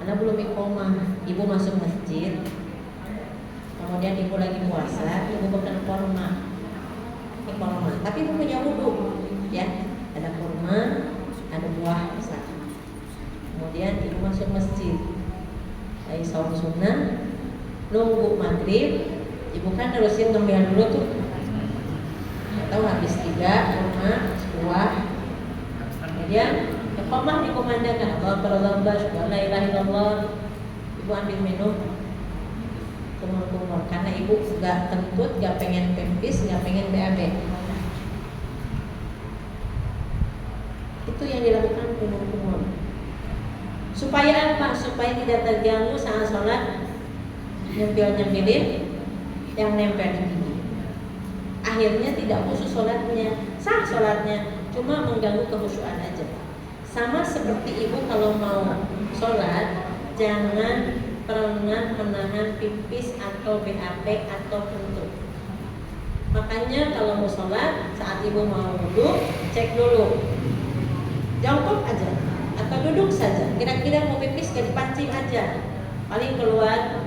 karena belum iqomah. Ibu masuk masjid, kemudian ibu lagi puasa, ibu makan kurma, tapi ibu punya wudu, ya, ada kurma, ada buah misalkan. kemudian ibu masuk masjid, lagi saum sunnah, nunggu maghrib, ibu kan nerusin ngemil dulu tuh, atau habis 3, 5, 10, kemudian iqamah dikumandangkan, Allahu Akbar, la ilaha illallah, ibu ambil minum, kumur-kumur, karena ibu gak kentut, gak pengen pempis, gak pengen BAB. Itu yang dilakukan kumur-kumur. Supaya apa? Supaya tidak terganggu saat sholat, nyempil-nyempilin yang nempel di gigi. Akhirnya tidak khusus sholatnya, sah sholatnya, cuma mengganggu kehusyuan aja. Sama seperti ibu kalau mau sholat, jangan pernah menahan pipis atau BAB atau kentut. Makanya kalau mau sholat, saat ibu mau wudhu, cek dulu, jongkok aja atau duduk saja. Kira-kira mau pipis gak dipancing aja, paling keluar.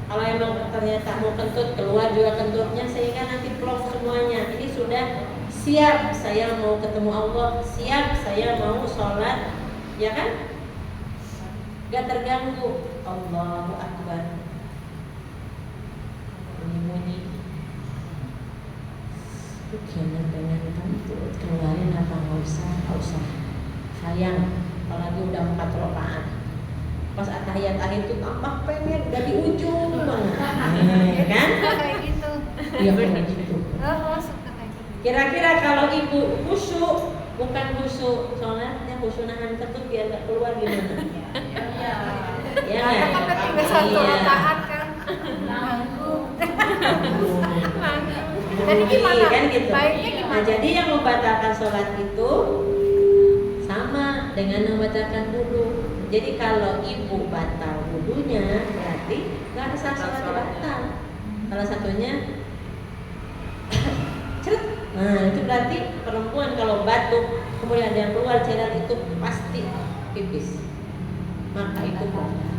Kalau emang ternyata mau kentut, keluar juga kentutnya sehingga nanti plong semuanya. Ini sudah siap saya mau ketemu Allah, siap saya mau sholat, ya kan? Gak terganggu. Allahu Akbar. Bunyi-bunyi. Kayaknya pengen kentut, keluarin apa nggak usah, nggak usah. Sayang, apalagi udah 4 rakaat. Pas tahiyat akhir itu tambah pengen, udah di ujung banget, kan? Kayak gitu. Iya kayak gitu. Oh, suka kayak gitu. Kira-kira kalau ibu khusyuk, bukan khusyuk sholatnya, khusyuk nahan kentut biar nggak keluar gimana? Ya Karena kan tinggal 1 Iya. rakaat kan. Jadi gimana? Kan gitu. Baiknya gimana? Nah, jadi yang membatalkan sholat itu sama dengan membatalkan wudu. Jadi kalau ibu batal wudunya, berarti nggak sah sholat batal. Salah satunya, ceret. Nah itu berarti perempuan kalau batuk kemudian ada yang keluar cairan itu pasti pipis. Maka itu batal.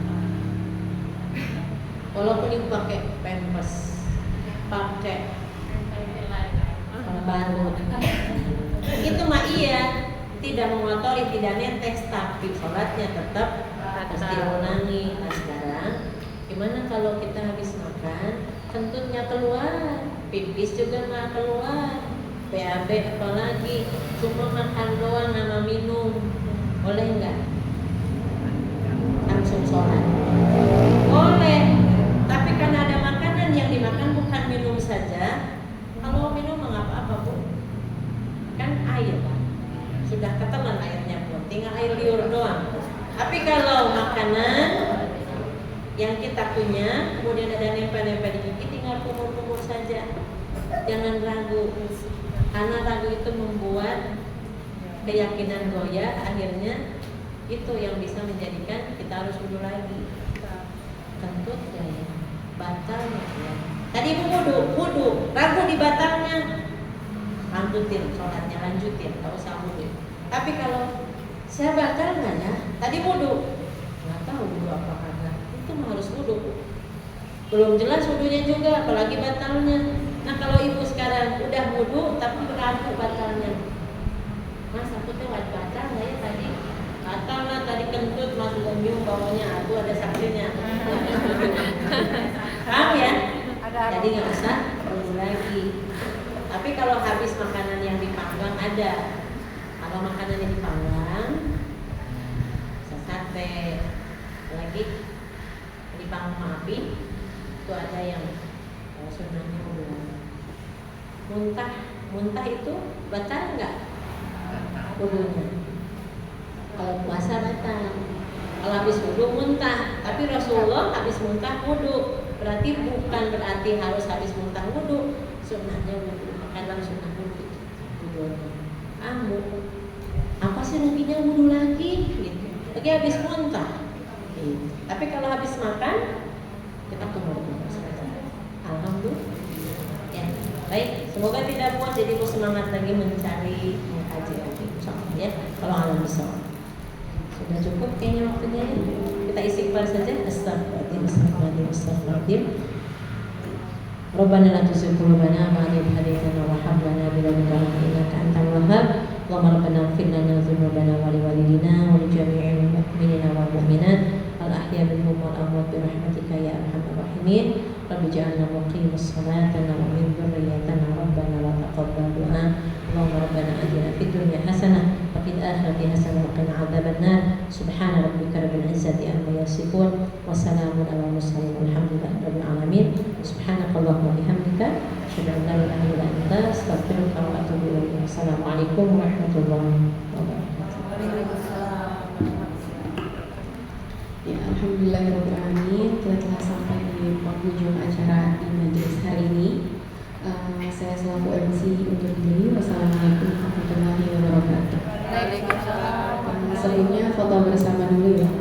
Walaupun ibu pakai pampers, pakai baru, itu mah iya, tidak mengotori, tidak netes, tapi sholatnya tetap pasti ulangi. Nah sekarang gimana kalau kita habis makan, kentutnya keluar, pipis juga nggak keluar, BAB apalagi, cuma makan doang sama minum, boleh nggak? Langsung sholat? Boleh, tapi karena ada makanan yang dimakan bukan minum saja. Kalau minum nggak apa-apa bu, kan air kan, sudah ketelan airnya pun, tinggal air liur doang. Tapi kalau makanan yang kita punya, kemudian ada nempel-nempel di gigi, tinggal kumur-kumur saja. Jangan ragu, karena ragu itu membuat keyakinan goyah. Akhirnya itu yang bisa menjadikan kita harus wudhu lagi. Kentut ya, batal ya. Tadi ibu wudhu, ragu di batalnya, lanjutin sholatnya, lanjutin, nggak usah wudhu. Tapi kalau saya batal nggak ya? Tadi wudhu, nggak tahu wudhu apa kagak, itu mah harus wudhu. Belum jelas wudhunya juga, apalagi batalnya. Nah kalau ibu sekarang udah wudhu tapi ragu batalnya, mas aku tuh nggak batal nggak ya tadi? Batal lah tadi kentut, mas udah nyium baunya, aku ada saksinya. Paham ya? Jadi nggak usah wudhu lagi. Tapi kalau habis makanan yang dipanggang ada. Kalau makanan yang dipanggang, sate, lagi dipanggang api, itu ada yang sunnahnya wudhu. Muntah itu batal nggak wudhunya? Kalau puasa batal. Kalau habis wudhu muntah, tapi Rasulullah habis muntah wudhu. Berarti bukan berarti harus habis muntah wudhu. Sunnahnya wudhu, kadang sunnah wudhu. Kamu apa sih ruginya wudhu lagi? Gitu. Lagi habis muntah. Gitu. Tapi kalau habis makan kita kumur-kumur saja. Alhamdulillah. Ya, baik. Semoga tidak muat jadi mau semangat lagi mencari mengkaji lagi. Insyaallah ya. Kalau alam bisa. Sudah cukup kayaknya waktunya. Kita istighfar saja. Astagfirullahaladzim. Rabbana la tuzigh qulubana ba'da idh hadaytana wa hab lana min ladunka rahmatan innaka antal wahhab. Allahumma rabbana ighfir lana dhunubana wa liwalidina wa li jami'il mu'minina wal alamin. Rabbi ja'alna muqimus salati wa min dzurriyyatina rabbana wa taqabbal du'a. Allahumma rabbana atina fid dunya hasanah wa fil akhirati hasanah wa qina adzabannar. Subhana rabbika rabbil izzati amma yasifun wa salamun alal mursalin walhamdulillahi rabbil alamin. Subhanakallahumma wa bihamdika asyhadu an la ilaha illa anta astaghfiruka wa atubu ilaik. Assalamualaikum warahmatullahi wabarakatuh. Ya, alhamdulillahirobbilalamin, telah sampai di penghujung acara di majelis hari ini. Saya selaku MC untuk diri. Wassalamualaikum warahmatullahi wabarakatuh. Sebelumnya foto bersama dulu ya.